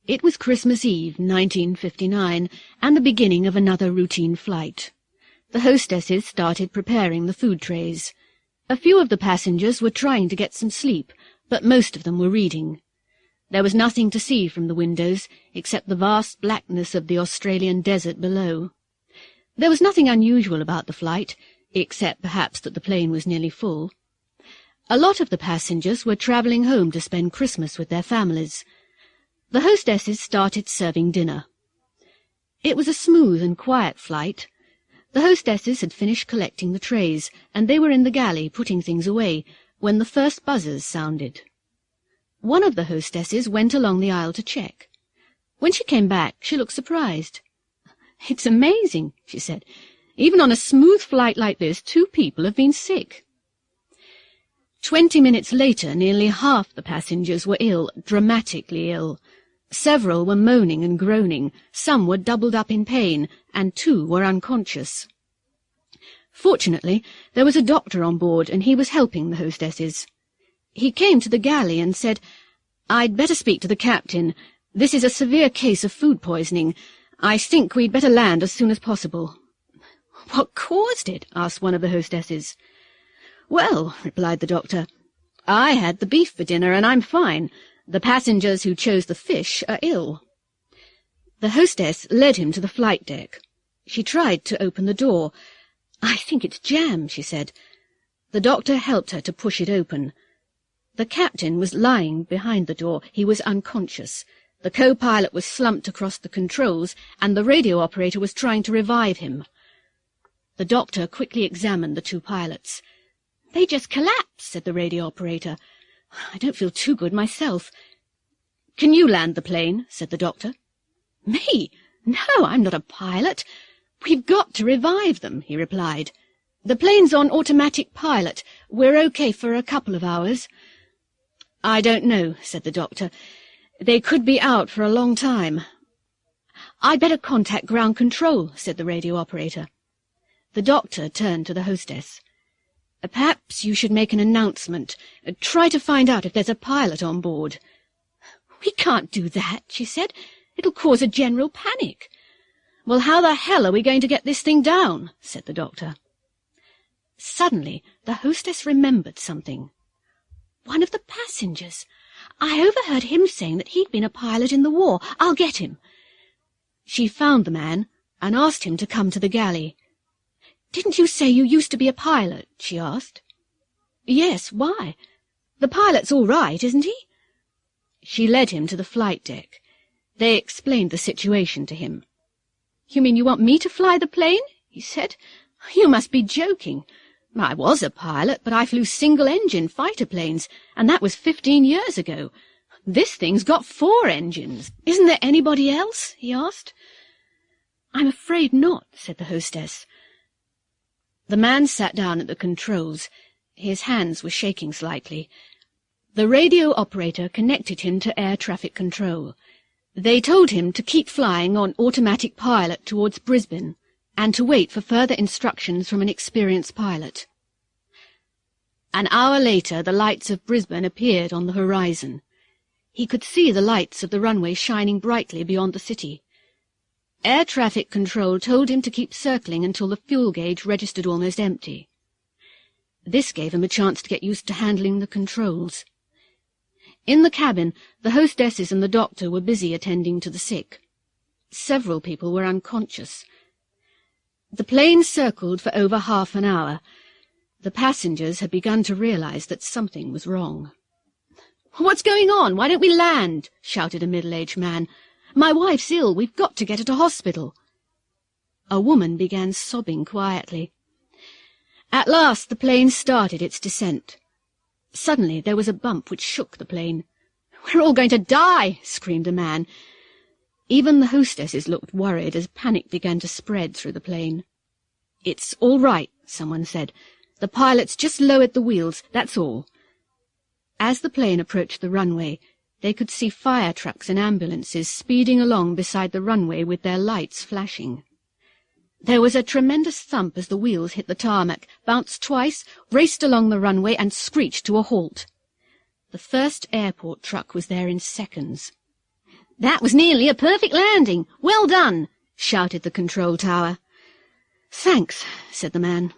E: It was Christmas Eve, 1959, and the beginning of another routine flight. The hostesses started preparing the food trays. A few of the passengers were trying to get some sleep, but most of them were reading. There was nothing to see from the windows except the vast blackness of the Australian desert below. There was nothing unusual about the flight, except perhaps that the plane was nearly full. A lot of the passengers were travelling home to spend Christmas with their families. The hostesses started serving dinner. It was a smooth and quiet flight. The hostesses had finished collecting the trays, and they were in the galley putting things away, when the first buzzers sounded. One of the hostesses went along the aisle to check. When she came back, she looked surprised. "It's amazing," she said. "Even on a smooth flight like this, 2 people have been sick." 20 minutes later, nearly half the passengers were ill, dramatically ill. Several were moaning and groaning, some were doubled up in pain, and 2 were unconscious. Fortunately, there was a doctor on board, and he was helping the hostesses. He came to the galley and said, "I'd better speak to the captain. This is a severe case of food poisoning. I think we'd better land as soon as possible." "What caused it?" asked one of the hostesses. "Well," replied the doctor, "I had the beef for dinner, and I'm fine. The passengers who chose the fish are ill." The hostess led him to the flight deck. She tried to open the door. "I think it's jammed," she said. The doctor helped her to push it open. The captain was lying behind the door. He was unconscious. The co-pilot was slumped across the controls, and the radio operator was trying to revive him. The doctor quickly examined the two pilots. "They just collapsed," said the radio operator. "I don't feel too good myself." "Can you land the plane?" said the doctor. "Me? No, I'm not a pilot. We've got to revive them," he replied. "The plane's on automatic pilot. We're okay for a couple of hours." "I don't know," said the doctor. "They could be out for a long time." "I'd better contact ground control," said the radio operator. The doctor turned to the hostess. "Perhaps you should make an announcement. Try to find out if there's a pilot on board." "We can't do that," she said. "It'll cause a general panic." "Well, how the hell are we going to get this thing down?" said the doctor. Suddenly, the hostess remembered something. "One of the passengers. I overheard him saying that he'd been a pilot in the war. I'll get him." She found the man and asked him to come to the galley. "Didn't you say you used to be a pilot?" she asked. "Yes, why? The pilot's all right, isn't he?" She led him to the flight deck. They explained the situation to him. "You mean you want me to fly the plane?" he said. "You must be joking. I was a pilot, but I flew single-engine fighter planes, and that was 15 years ago. This thing's got 4 engines. Isn't there anybody else?" he asked. "I'm afraid not," said the hostess. The man sat down at the controls. His hands were shaking slightly. The radio operator connected him to air traffic control. They told him to keep flying on automatic pilot towards Brisbane, and to wait for further instructions from an experienced pilot. An hour later, the lights of Brisbane appeared on the horizon. He could see the lights of the runway shining brightly beyond the city. Air traffic control told him to keep circling until the fuel gauge registered almost empty. This gave him a chance to get used to handling the controls. In the cabin, the hostesses and the doctor were busy attending to the sick. Several people were unconscious. The plane circled for over half an hour. The passengers had begun to realize that something was wrong. "What's going on? Why don't we land?" shouted a middle-aged man. "My wife's ill. We've got to get her to hospital." A woman began sobbing quietly. At last the plane started its descent. Suddenly there was a bump which shook the plane. "We're all going to die!" screamed a man. Even the hostesses looked worried as panic began to spread through the plane. "It's all right," someone said. "The pilot's just lowered the wheels, that's all." As the plane approached the runway, they could see fire trucks and ambulances speeding along beside the runway with their lights flashing. There was a tremendous thump as the wheels hit the tarmac, bounced twice, raced along the runway, and screeched to a halt. The first airport truck was there in seconds. "That was nearly a perfect landing. Well done," shouted the control tower. "Thanks," said the man.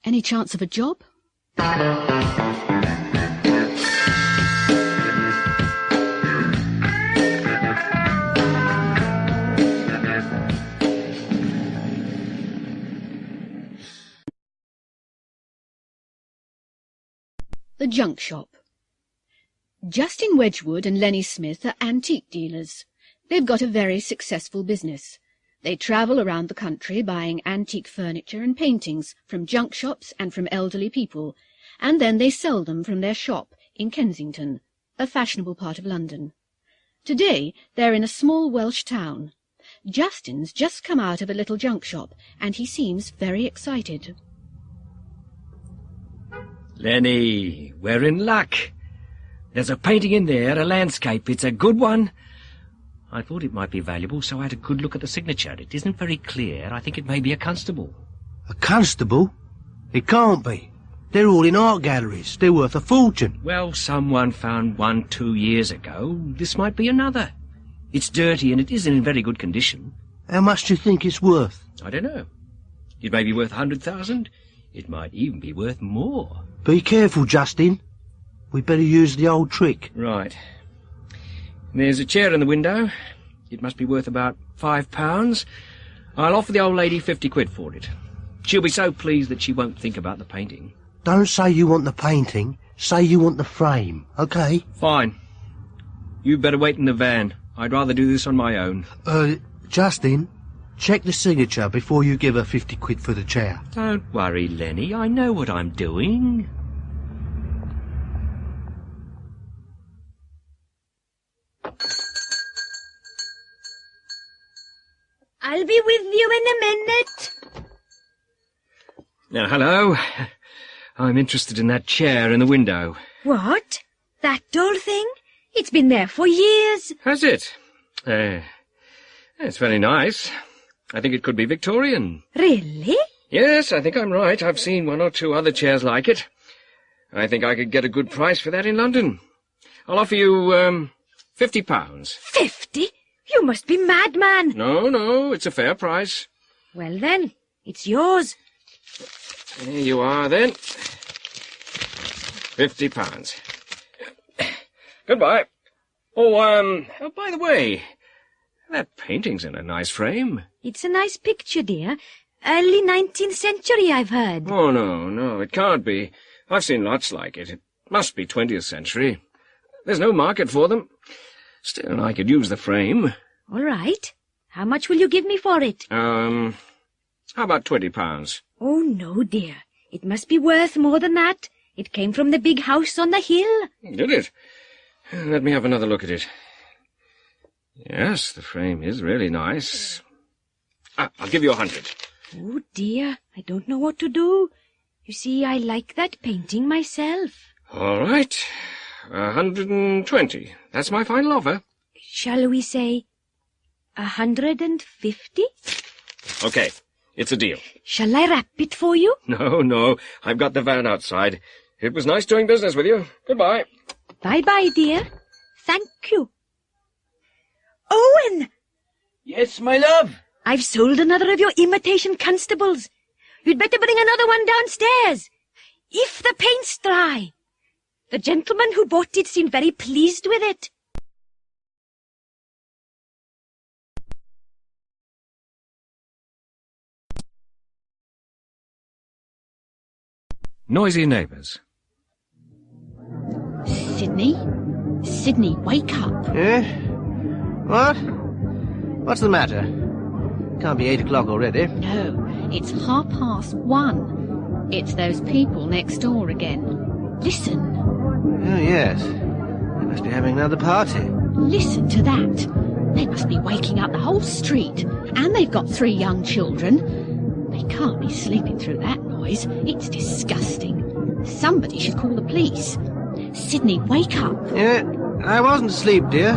E: "Any chance of a job?" The Junk Shop. Justin Wedgwood and Lenny Smith are antique dealers. They've got a very successful business. They travel around the country buying antique furniture and paintings from junk shops and from elderly people, and then they sell them from their shop in Kensington, a fashionable part of London. Today they're in a small Welsh town. Justin's just come out of a little junk shop, and he seems very excited.
C: Lenny, we're in luck. There's a painting in there, a landscape. It's a good one. I thought it might be valuable, so I had a good look at the signature. It isn't very clear. I think it may be a constable.
G: A constable?
J: It can't be. They're all in art galleries. They're worth a fortune.
C: Well, someone found one 2 years ago. This might be another. It's dirty and it isn't in very good condition.
J: How much do you think it's worth?
C: I don't know. It may be worth 100,000. It might even be worth more.
J: Be careful, Justin. We'd better use the old trick.
C: Right. There's a chair in the window. It must be worth about £5. I'll offer the old lady 50 quid for it. She'll be so pleased that she won't think about the painting.
J: Don't say you want the painting. Say you want the frame, okay?
C: Fine. You better wait in the van. I'd rather do this on my own.
J: Justin, check the signature before you give her 50 quid for the chair.
C: Don't worry, Lenny. I know what I'm doing.
D: I'll be with you in a minute.
C: Now, hello. I'm interested in that chair in the window.
D: What? That dull thing? It's been there for years.
C: Has it? It's very nice. I think it could be Victorian.
D: Really?
C: Yes, I think I'm right. I've seen 1 or 2 other chairs like it. I think I could get a good price for that in London. I'll offer you, £50.
D: 50? You must be mad, man.
C: No, it's a fair price.
D: Well then, it's yours.
C: Here you are, then. £50. Goodbye. Oh, by the way, that painting's in a nice frame.
D: It's a nice picture, dear. Early 19th century, I've heard.
C: Oh, no, it can't be. I've seen lots like it. It must be 20th century. There's no market for them. Still, I could use the frame.
D: All right. How much will you give me for it?
C: How about £20?
D: Oh, no, dear. It must be worth more than that. It came from the big house on the hill.
C: Did it? Let me have another look at it. Yes, the frame is really nice. I'll give you 100.
D: Oh, dear. I don't know what to do. You see, I like that painting myself.
C: All right. 120. That's my final offer.
D: Shall we say 150?
C: Okay, it's a deal.
D: Shall I wrap it for you?
C: No, I've got the van outside. It was nice doing business with you. Goodbye.
D: Bye-bye, dear. Thank you. Owen!
J: Yes, my love?
D: I've sold another of your imitation constables. You'd better bring another one downstairs. If the paint's dry. The gentleman who bought it seemed very pleased with it.
C: Noisy neighbours.
E: Sydney, wake up.
J: Eh? What? What's the matter? Can't be 8 o'clock already.
E: No, it's 1:30. It's those people next door again. Listen.
J: Oh, yes. They must be having another party.
E: Listen to that. They must be waking up the whole street. And they've got 3 young children. They can't be sleeping through that noise. It's disgusting. Somebody should call the police. Sydney, wake up.
J: Yeah, I wasn't asleep, dear.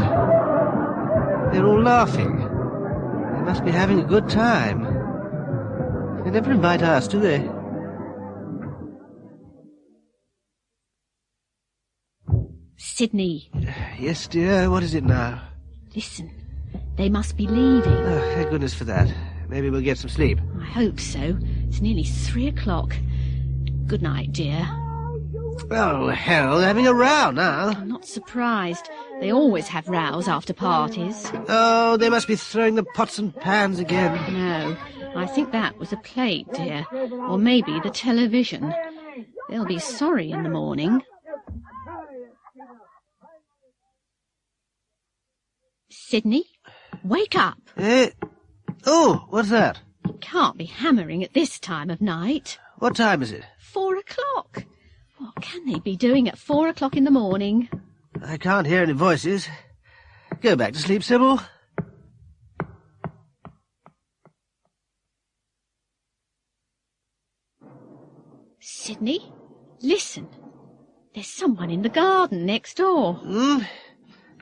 J: They're all laughing. They must be having a good time. They never invite us, do they?
E: Sydney.
J: Yes, dear. What is it now?
E: Listen. They must be leaving.
J: Oh, thank goodness for that. Maybe we'll get some sleep.
E: I hope so. It's nearly 3 o'clock. Good night, dear.
J: Oh, hell, they're having a row now.
E: I'm not surprised. They always have rows after parties.
J: Oh, they must be throwing the pots and pans again.
E: No, I think that was a plate, dear. Or maybe the television. They'll be sorry in the morning. Sydney, wake up.
J: Oh, what's that?
E: It can't be hammering at this time of night.
J: What time is it?
E: 4 o'clock. What can they be doing at 4 o'clock in the morning?
J: I can't hear any voices. Go back to sleep, Sybil.
E: Sydney, listen. There's someone in the garden next door.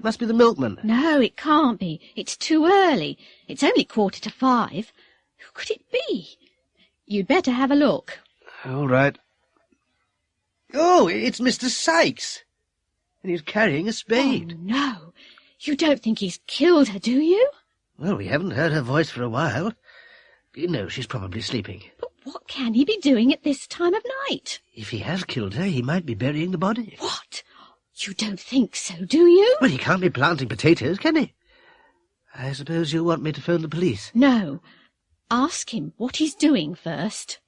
J: Must be the milkman.
E: No, it can't be. It's too early. It's only 4:45. Who could it be? You'd better have a look.
J: All right. Oh, it's Mr. Sykes. And he's carrying a spade.
E: Oh, no. You don't think he's killed her, do you?
J: Well, we haven't heard her voice for a while. You know, she's probably sleeping.
E: But what can he be doing at this time of night?
J: If he has killed her, he might be burying the body.
E: What? You don't think so, do you?
J: Well, he can't be planting potatoes, can he? I suppose you'll want me to phone the police.
E: No. Ask him what he's doing first.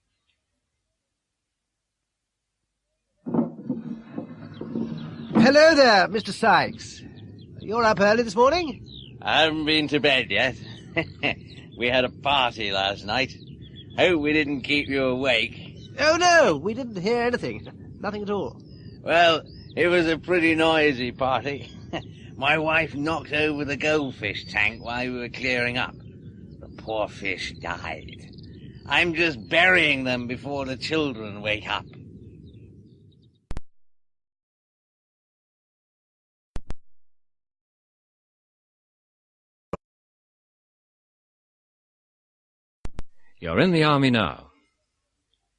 J: Hello there, Mr. Sykes. You're up early this morning?
O: I haven't been to bed yet. We had a party last night. Hope we didn't keep you awake.
J: Oh, no, we didn't hear anything. Nothing at all.
O: Well, it was a pretty noisy party. My wife knocked over the goldfish tank while we were clearing up. The poor fish died. I'm just burying them before the children wake up.
C: You're in the army now.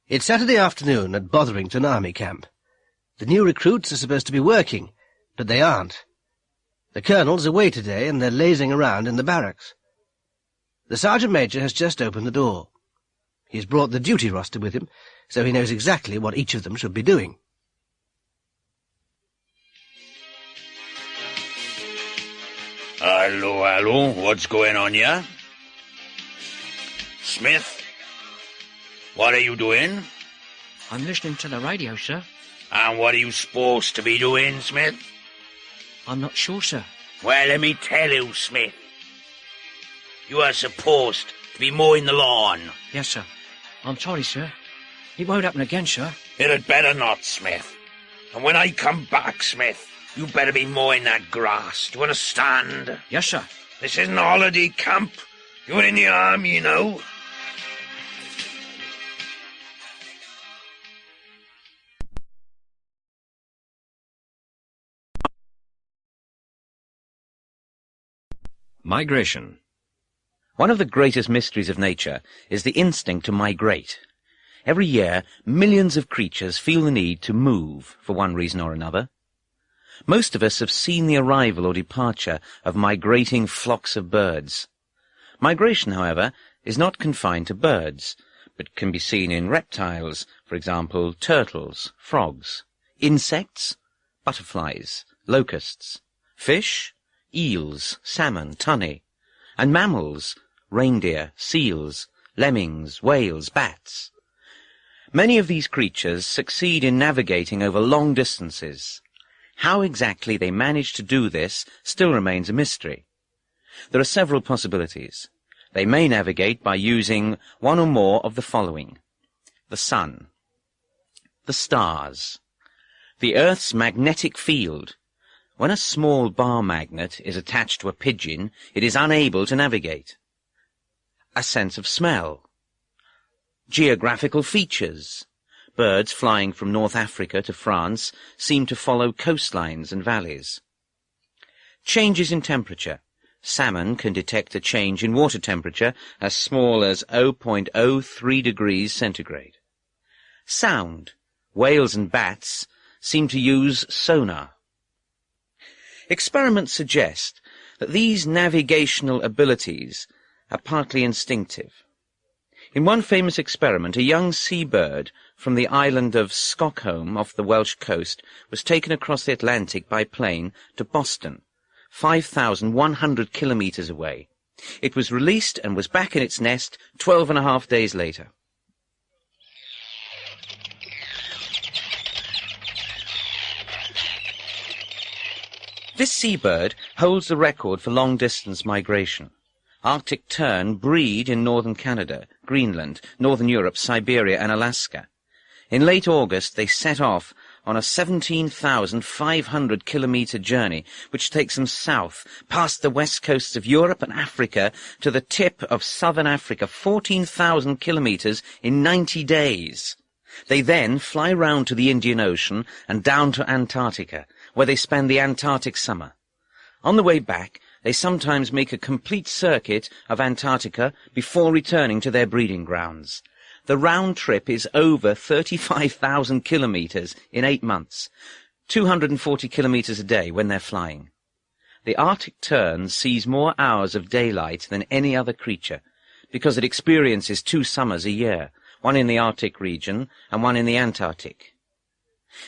J: It's Saturday afternoon at Botherington Army Camp. The new recruits are supposed to be working, but they aren't. The colonel's away today, and they're lazing around in the barracks. The sergeant major has just opened the door. He's brought the duty roster with him, so he knows exactly what each of them should be doing.
M: Hello, what's going on here? Smith? What are you doing?
K: I'm listening to the radio, sir.
M: And what are you supposed to be doing, Smith?
K: I'm not sure, sir.
M: Well, let me tell you, Smith. You are supposed to be mowing the lawn.
K: Yes, sir. I'm sorry, sir. It won't happen again, sir.
M: It had better not, Smith. And when I come back, Smith, you better be mowing that grass. Do you understand?
K: Yes, sir.
M: This isn't a holiday camp. You're in the army, you know.
C: Migration.
I: One of the greatest mysteries of nature is the instinct to migrate. Every year, millions of creatures feel the need to move for one reason or another. Most of us have seen the arrival or departure of migrating flocks of birds. Migration, however, is not confined to birds, but can be seen in reptiles, for example, turtles, frogs, insects, butterflies, locusts, fish, eels, salmon, tunny, and mammals, reindeer, seals, lemmings, whales, bats. Many of these creatures succeed in navigating over long distances. How exactly they manage to do this still remains a mystery. There are several possibilities. They may navigate by using one or more of the following: the sun, the stars, the Earth's magnetic field. When a small bar magnet is attached to a pigeon, it is unable to navigate. A sense of smell. Geographical features. Birds flying from North Africa to France seem to follow coastlines and valleys. Changes in temperature. Salmon can detect a change in water temperature as small as 0.03 degrees centigrade. Sound. Whales and bats seem to use sonar. Experiments suggest that these navigational abilities are partly instinctive. In one famous experiment, a young seabird from the island of Stockholm off the Welsh coast was taken across the Atlantic by plane to Boston, 5,100 kilometers away. It was released and was back in its nest 12.5 days later. This seabird holds the record for long-distance migration. Arctic tern breed in northern Canada, Greenland, northern Europe, Siberia and Alaska. In late August they set off on a 17,500-kilometre journey, which takes them south, past the west coasts of Europe and Africa, to the tip of southern Africa, 14,000 kilometres in 90 days. They then fly round to the Indian Ocean and down to Antarctica, where they spend the Antarctic summer. On the way back, they sometimes make a complete circuit of Antarctica before returning to their breeding grounds. The round trip is over 35,000 kilometres in 8 months, 240 kilometres a day when they're flying. The Arctic tern sees more hours of daylight than any other creature, because it experiences 2 summers a year, one in the Arctic region and one in the Antarctic.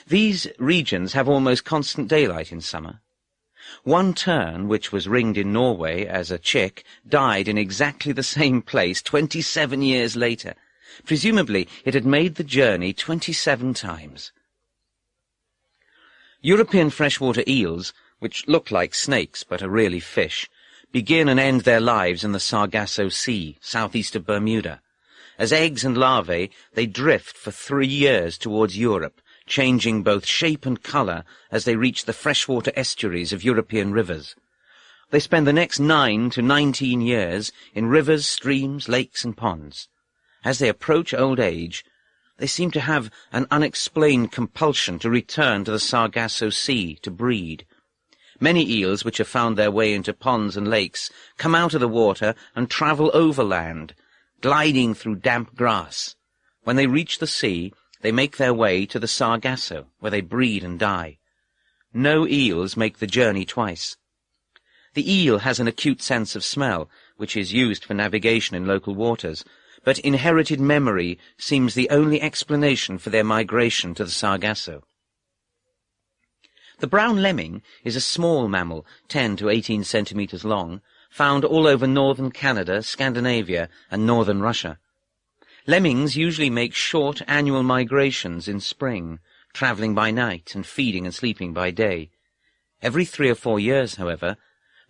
I: These regions have almost constant daylight in summer. One tern, which was ringed in Norway as a chick, died in exactly the same place 27 years later. Presumably, it had made the journey 27 times. European freshwater eels, which look like snakes but are really fish, begin and end their lives in the Sargasso Sea, southeast of Bermuda. As eggs and larvae, they drift for 3 years towards Europe, changing both shape and colour as they reach the freshwater estuaries of European rivers. They spend the next 9 to 19 years in rivers, streams, lakes and ponds. As they approach old age, they seem to have an unexplained compulsion to return to the Sargasso Sea to breed. Many eels which have found their way into ponds and lakes come out of the water and travel overland, gliding through damp grass. When they reach the sea, they make their way to the Sargasso, where they breed and die. No eels make the journey twice. The eel has an acute sense of smell, which is used for navigation in local waters, but inherited memory seems the only explanation for their migration to the Sargasso. The brown lemming is a small mammal, 10 to 18 centimetres long, found all over northern Canada, Scandinavia, and northern Russia. Lemmings usually make short annual migrations in spring, travelling by night and feeding and sleeping by day. Every 3 or 4 years, however,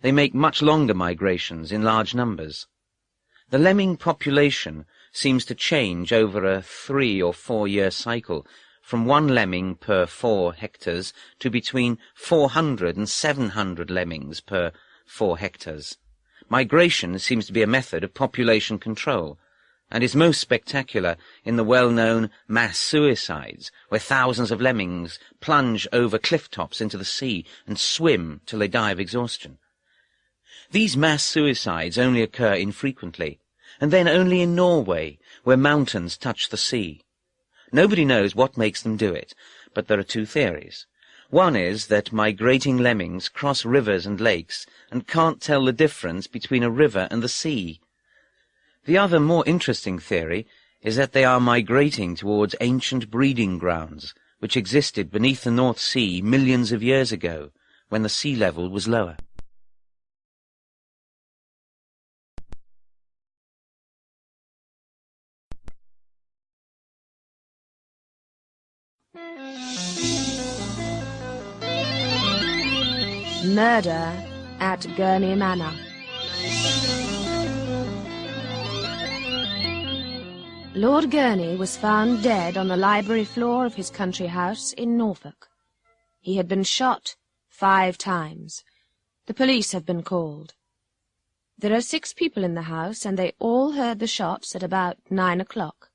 I: they make much longer migrations in large numbers. The lemming population seems to change over a 3 or 4 year cycle, from 1 lemming per 4 hectares to between 400 and 700 lemmings per 4 hectares. Migration seems to be a method of population control, and is most spectacular in the well-known mass suicides, where thousands of lemmings plunge over cliff tops into the sea and swim till they die of exhaustion. These mass suicides only occur infrequently, and then only in Norway, where mountains touch the sea. Nobody knows what makes them do it, but there are 2 theories. One is that migrating lemmings cross rivers and lakes and can't tell the difference between a river and the sea. The other, more interesting theory is that they are migrating towards ancient breeding grounds, which existed beneath the North Sea millions of years ago, when the sea level was lower.
P: Murder at Gurney Manor. Lord Gurney was found dead on the library floor of his country house in Norfolk. He had been shot 5 times. The police have been called. There are 6 people in the house, and they all heard the shots at about 9 o'clock.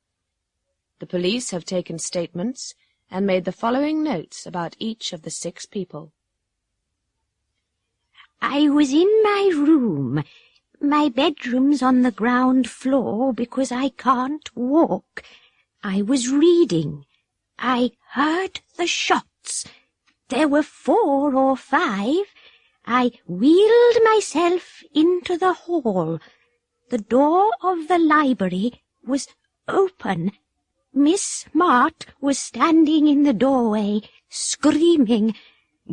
P: The police have taken statements and made the following notes about each of the 6 people.
D: I was in my room. My bedroom's on the ground floor because I can't walk. I was reading. I heard the shots. There were 4 or 5. I wheeled myself into the hall. The door of the library was open. Miss Smart was standing in the doorway, screaming.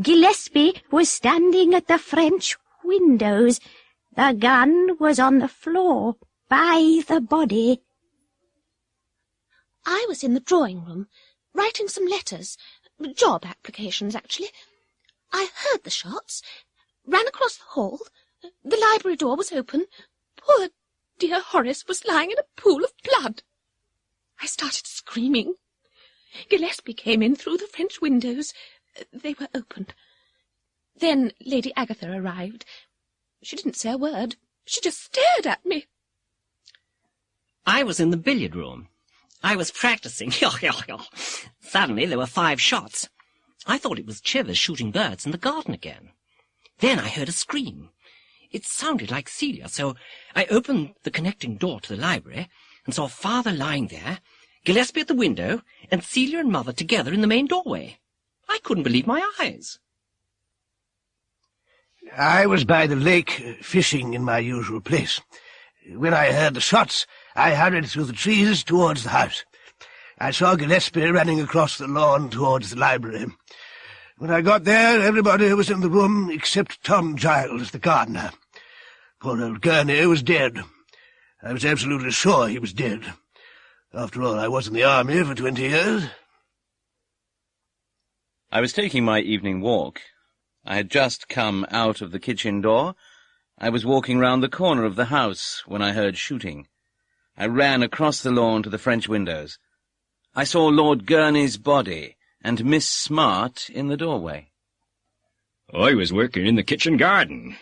D: Gillespie was standing at the French windows. The gun was on the floor by the body.
P: I was in the drawing-room, writing some letters, job applications, actually. I heard the shots, ran across the hall. The library door was open. Poor dear Horace was lying in a pool of blood. I started screaming. Gillespie came in through the French windows. They were open. Then Lady Agatha arrived. She didn't say a word. She just stared at me.
K: I was in the billiard room. I was practicing. Suddenly there were 5 shots. I thought it was Chivers shooting birds in the garden again. Then I heard a scream. It sounded like Celia, so I opened the connecting door to the library, and saw Father lying there, Gillespie at the window, and Celia and Mother together in the main doorway. I couldn't believe my eyes.
J: I was by the lake, fishing in my usual place. When I heard the shots, I hurried through the trees towards the house. I saw Gillespie running across the lawn towards the library. When I got there, everybody was in the room except Tom Giles, the gardener. Poor old Gurney was dead. I was absolutely sure he was dead. After all, I was in the army for 20 years.
I: I was taking my evening walk. I had just come out of the kitchen door. I was walking round the corner of the house when I heard shooting. I ran across the lawn to the French windows. I saw Lord Gurney's body and Miss Smart in the doorway.
C: I was working in the kitchen garden.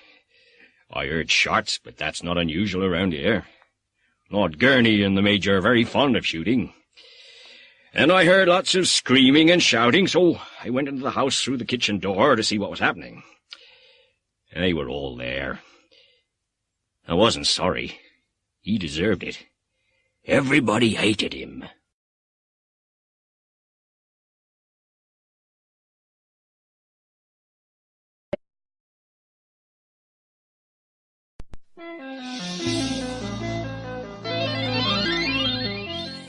C: I heard shots, but that's not unusual around here. Lord Gurney and the Major are very fond of shooting. And I heard lots of screaming and shouting, so I went into the house through the kitchen door to see what was happening. They were all there. I wasn't sorry. He deserved it. Everybody hated him.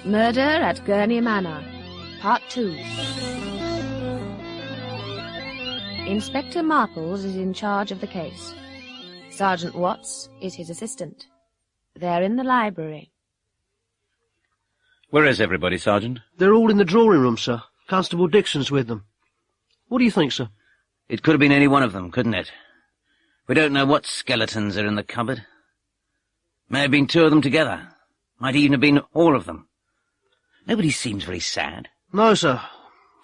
P: Murder at Gurney Manor, Part 2. Inspector Marples is in charge of the case. Sergeant Watts is his assistant. They're in the library.
I: Where is everybody, Sergeant?
G: They're all in the drawing room, sir. Constable Dixon's with them. What do you think, sir?
I: It could have been any one of them, couldn't it? We don't know what skeletons are in the cupboard. May have been two of them together. Might even have been all of them. Nobody seems very sad.
G: No, sir.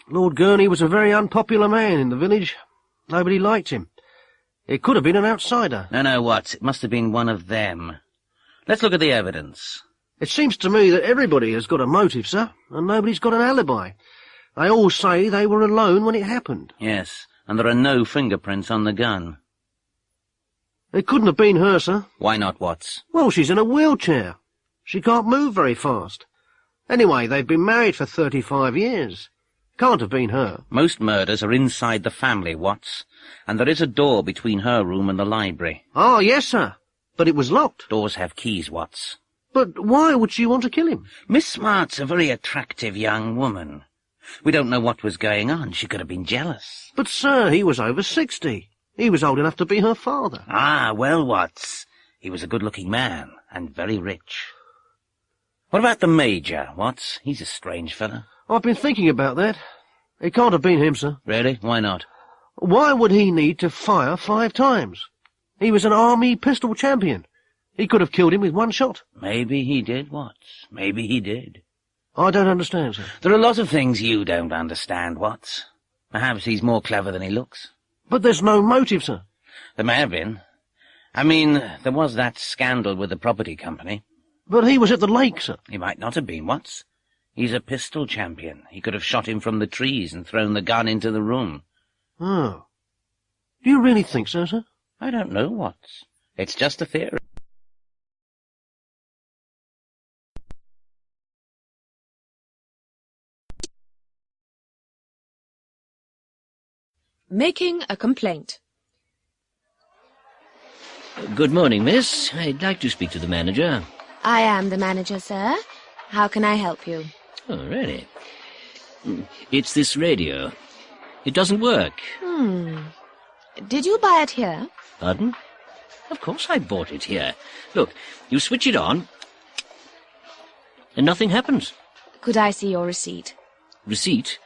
G: Lord Gurney was a very unpopular man in the village. Nobody liked him. It could have been an outsider.
I: No, Watts. It must have been one of them. Let's look at the evidence.
G: It seems to me that everybody has got a motive, sir, and nobody's got an alibi. They all say they were alone when it happened.
I: Yes, and there are no fingerprints on the gun.
G: It couldn't have been her, sir.
I: Why not, Watts?
G: Well, she's in a wheelchair. She can't move very fast. Anyway, they've been married for 35 years. Can't have been her.
I: Most murders are inside the family, Watts, and there is a door between her room and the library.
G: Oh, yes, sir. But it was locked.
I: Doors have keys, Watts.
G: But why would she want to kill him?
I: Miss Smart's a very attractive young woman. We don't know what was going on. She could have been jealous.
G: But, sir, he was over 60. He was old enough to be her father.
I: Ah, well, Watts, he was a good-looking man and very rich. What about the Major, Watts? He's a strange fellow.
G: I've been thinking about that. It can't have been him, sir.
I: Really? Why not?
G: Why would he need to fire 5 times? He was an army pistol champion. He could have killed him with one shot.
I: Maybe he did, Watts. Maybe he did.
G: I don't understand, sir.
I: There are a lot of things you don't understand, Watts. Perhaps he's more clever than he looks.
G: But there's no motive, sir.
I: There may have been. I mean, there was that scandal with the property company.
G: But he was at the lake, sir.
I: He might not have been, Watts. He's a pistol champion. He could have shot him from the trees and thrown the gun into the room.
G: Oh. Do you really think so, sir?
I: I don't know, Watts. It's just a theory.
P: Making a complaint.
K: Good morning, miss. I'd like to speak to the manager.
P: I am the manager, sir. How can I help you?
K: Oh, really? It's this radio. It doesn't work.
P: Did you buy it here?
K: Pardon? Of course I bought it here. Look, you switch it on, and nothing happens.
P: Could I see your receipt?
K: Receipt?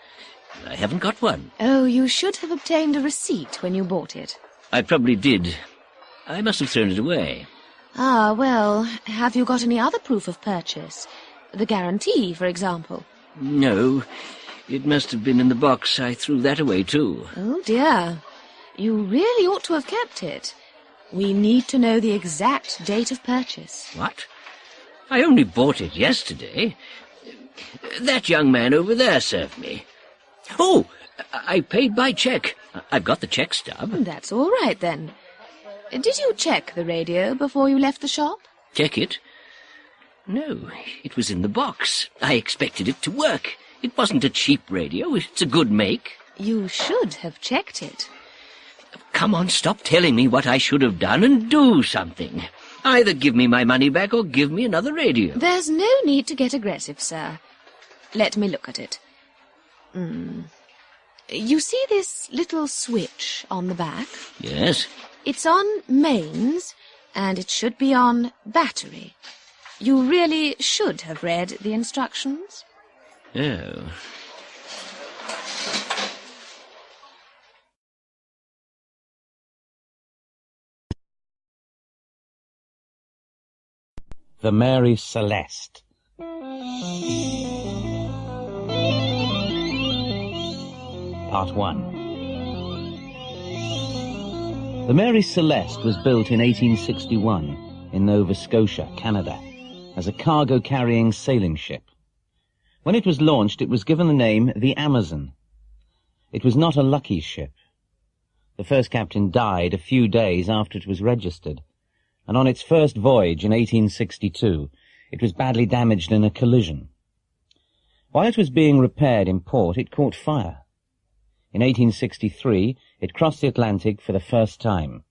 K: I haven't got one.
P: Oh, you should have obtained a receipt when you bought it.
K: I probably did. I must have thrown it away.
P: Ah, well, have you got any other proof of purchase? The guarantee, for example.
K: No, it must have been in the box. I threw that away, too.
P: Oh, dear. You really ought to have kept it. We need to know the exact date of purchase.
K: What? I only bought it yesterday. That young man over there served me. Oh, I paid by cheque. I've got the cheque stub.
P: That's all right, then. Did you check the radio before you left the shop?
K: Check it? No, it was in the box. I expected it to work. It wasn't a cheap radio. It's a good make.
P: You should have checked it.
K: Come on, stop telling me what I should have done and do something. Either give me my money back or give me another radio.
P: There's no need to get aggressive, sir. Let me look at it. You see this little switch on the back?
K: Yes.
P: It's on mains, and it should be on battery. You really should have read the instructions.
K: Oh.
I: The Mary Celeste. Part 1. The Mary Celeste was built in 1861 in Nova Scotia, Canada, as a cargo-carrying sailing ship. When it was launched, it was given the name the Amazon. It was not a lucky ship. The first captain died a few days after it was registered, and on its first voyage in 1862, it was badly damaged in a collision. While it was being repaired in port, it caught fire. In 1863, it crossed the Atlantic for the first time,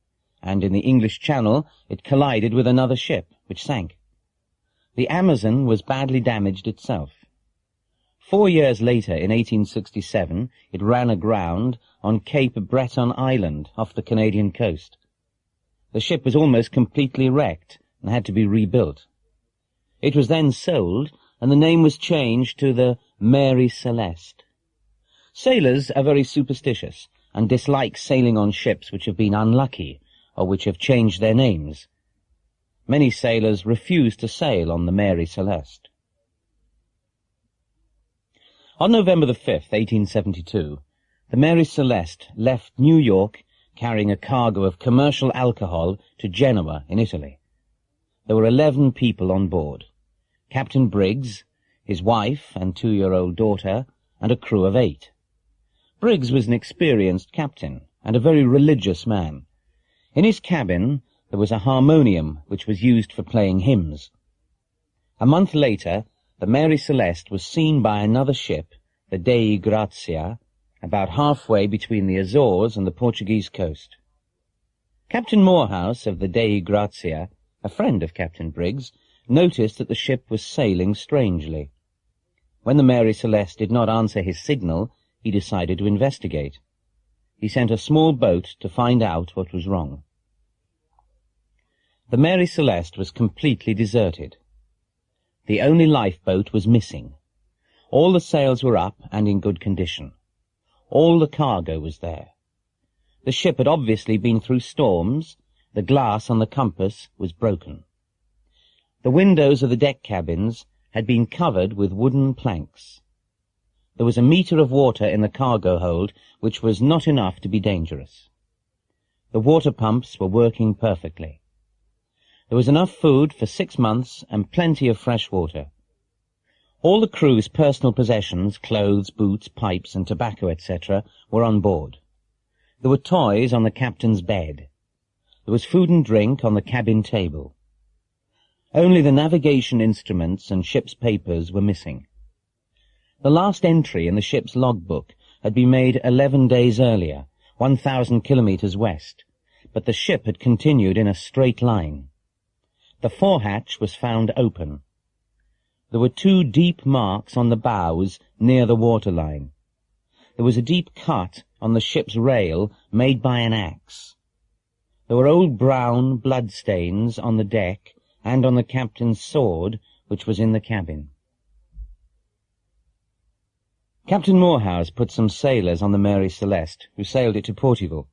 I: and in the English Channel, it collided with another ship, which sank. The Amazon was badly damaged itself. 4 years later, in 1867, it ran aground on Cape Breton Island off the Canadian coast. The ship was almost completely wrecked and had to be rebuilt. It was then sold, and the name was changed to the Mary Celeste. Sailors are very superstitious and dislike sailing on ships which have been unlucky or which have changed their names. Many sailors refuse to sail on the Mary Celeste. On November the 5th, 1872, the Mary Celeste left New York carrying a cargo of commercial alcohol to Genoa in Italy. There were 11 people on board: Captain Briggs, his wife and 2-year-old daughter, and a crew of 8. Briggs was an experienced captain and a very religious man. In his cabin there was a harmonium which was used for playing hymns. A month later, the Mary Celeste was seen by another ship, the Dei Grazia, about halfway between the Azores and the Portuguese coast. Captain Morehouse of the Dei Grazia, a friend of Captain Briggs, noticed that the ship was sailing strangely. When the Mary Celeste did not answer his signal, he decided to investigate. He sent a small boat to find out what was wrong. The Mary Celeste was completely deserted. The only lifeboat was missing. All the sails were up and in good condition. All the cargo was there. The ship had obviously been through storms. The glass on the compass was broken. The windows of the deck cabins had been covered with wooden planks. There was a meter of water in the cargo hold, which was not enough to be dangerous. The water pumps were working perfectly. There was enough food for 6 months and plenty of fresh water. All the crew's personal possessions, clothes, boots, pipes, and tobacco, etc., were on board. There were toys on the captain's bed. There was food and drink on the cabin table. Only the navigation instruments and ship's papers were missing. The last entry in the ship's logbook had been made 11 days earlier, 1,000 kilometers west, but the ship had continued in a straight line. The forehatch was found open. There were 2 deep marks on the bows near the waterline. There was a deep cut on the ship's rail made by an axe. There were old brown blood stains on the deck and on the captain's sword, which was in the cabin. Captain Morehouse put some sailors on the Mary Celeste, who sailed it to Portugal.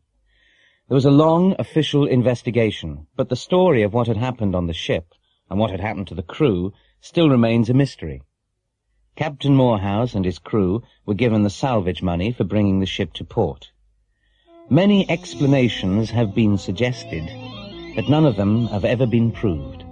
I: There was a long official investigation, but the story of what had happened on the ship and what had happened to the crew still remains a mystery. Captain Morehouse and his crew were given the salvage money for bringing the ship to port. Many explanations have been suggested, but none of them have ever been proved.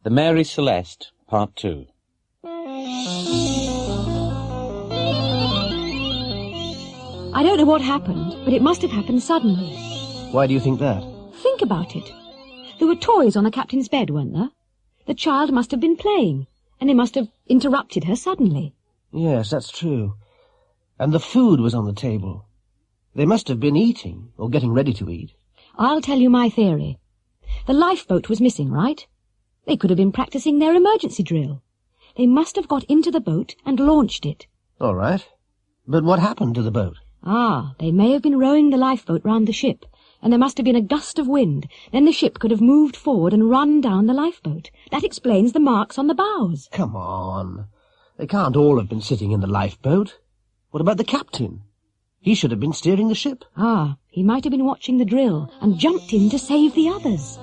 I: The Mary Celeste, Part 2.
D: I don't know what happened, but it must have happened suddenly.
J: Why do you think that?
D: Think about it. There were toys on the captain's bed, weren't there? The child must have been playing, and they must have interrupted her suddenly.
J: Yes, that's true. And the food was on the table. They must have been eating, or getting ready to eat.
D: I'll tell you my theory. The lifeboat was missing, right? They could have been practicing their emergency drill. They must have got into the boat and launched it.
J: All right. But what happened to the boat?
D: They may have been rowing the lifeboat round the ship, and there must have been a gust of wind. Then the ship could have moved forward and run down the lifeboat. That explains the marks on the bows.
J: Come on. They can't all have been sitting in the lifeboat. What about the captain? He should have been steering the ship.
D: He might have been watching the drill and jumped in to save the others.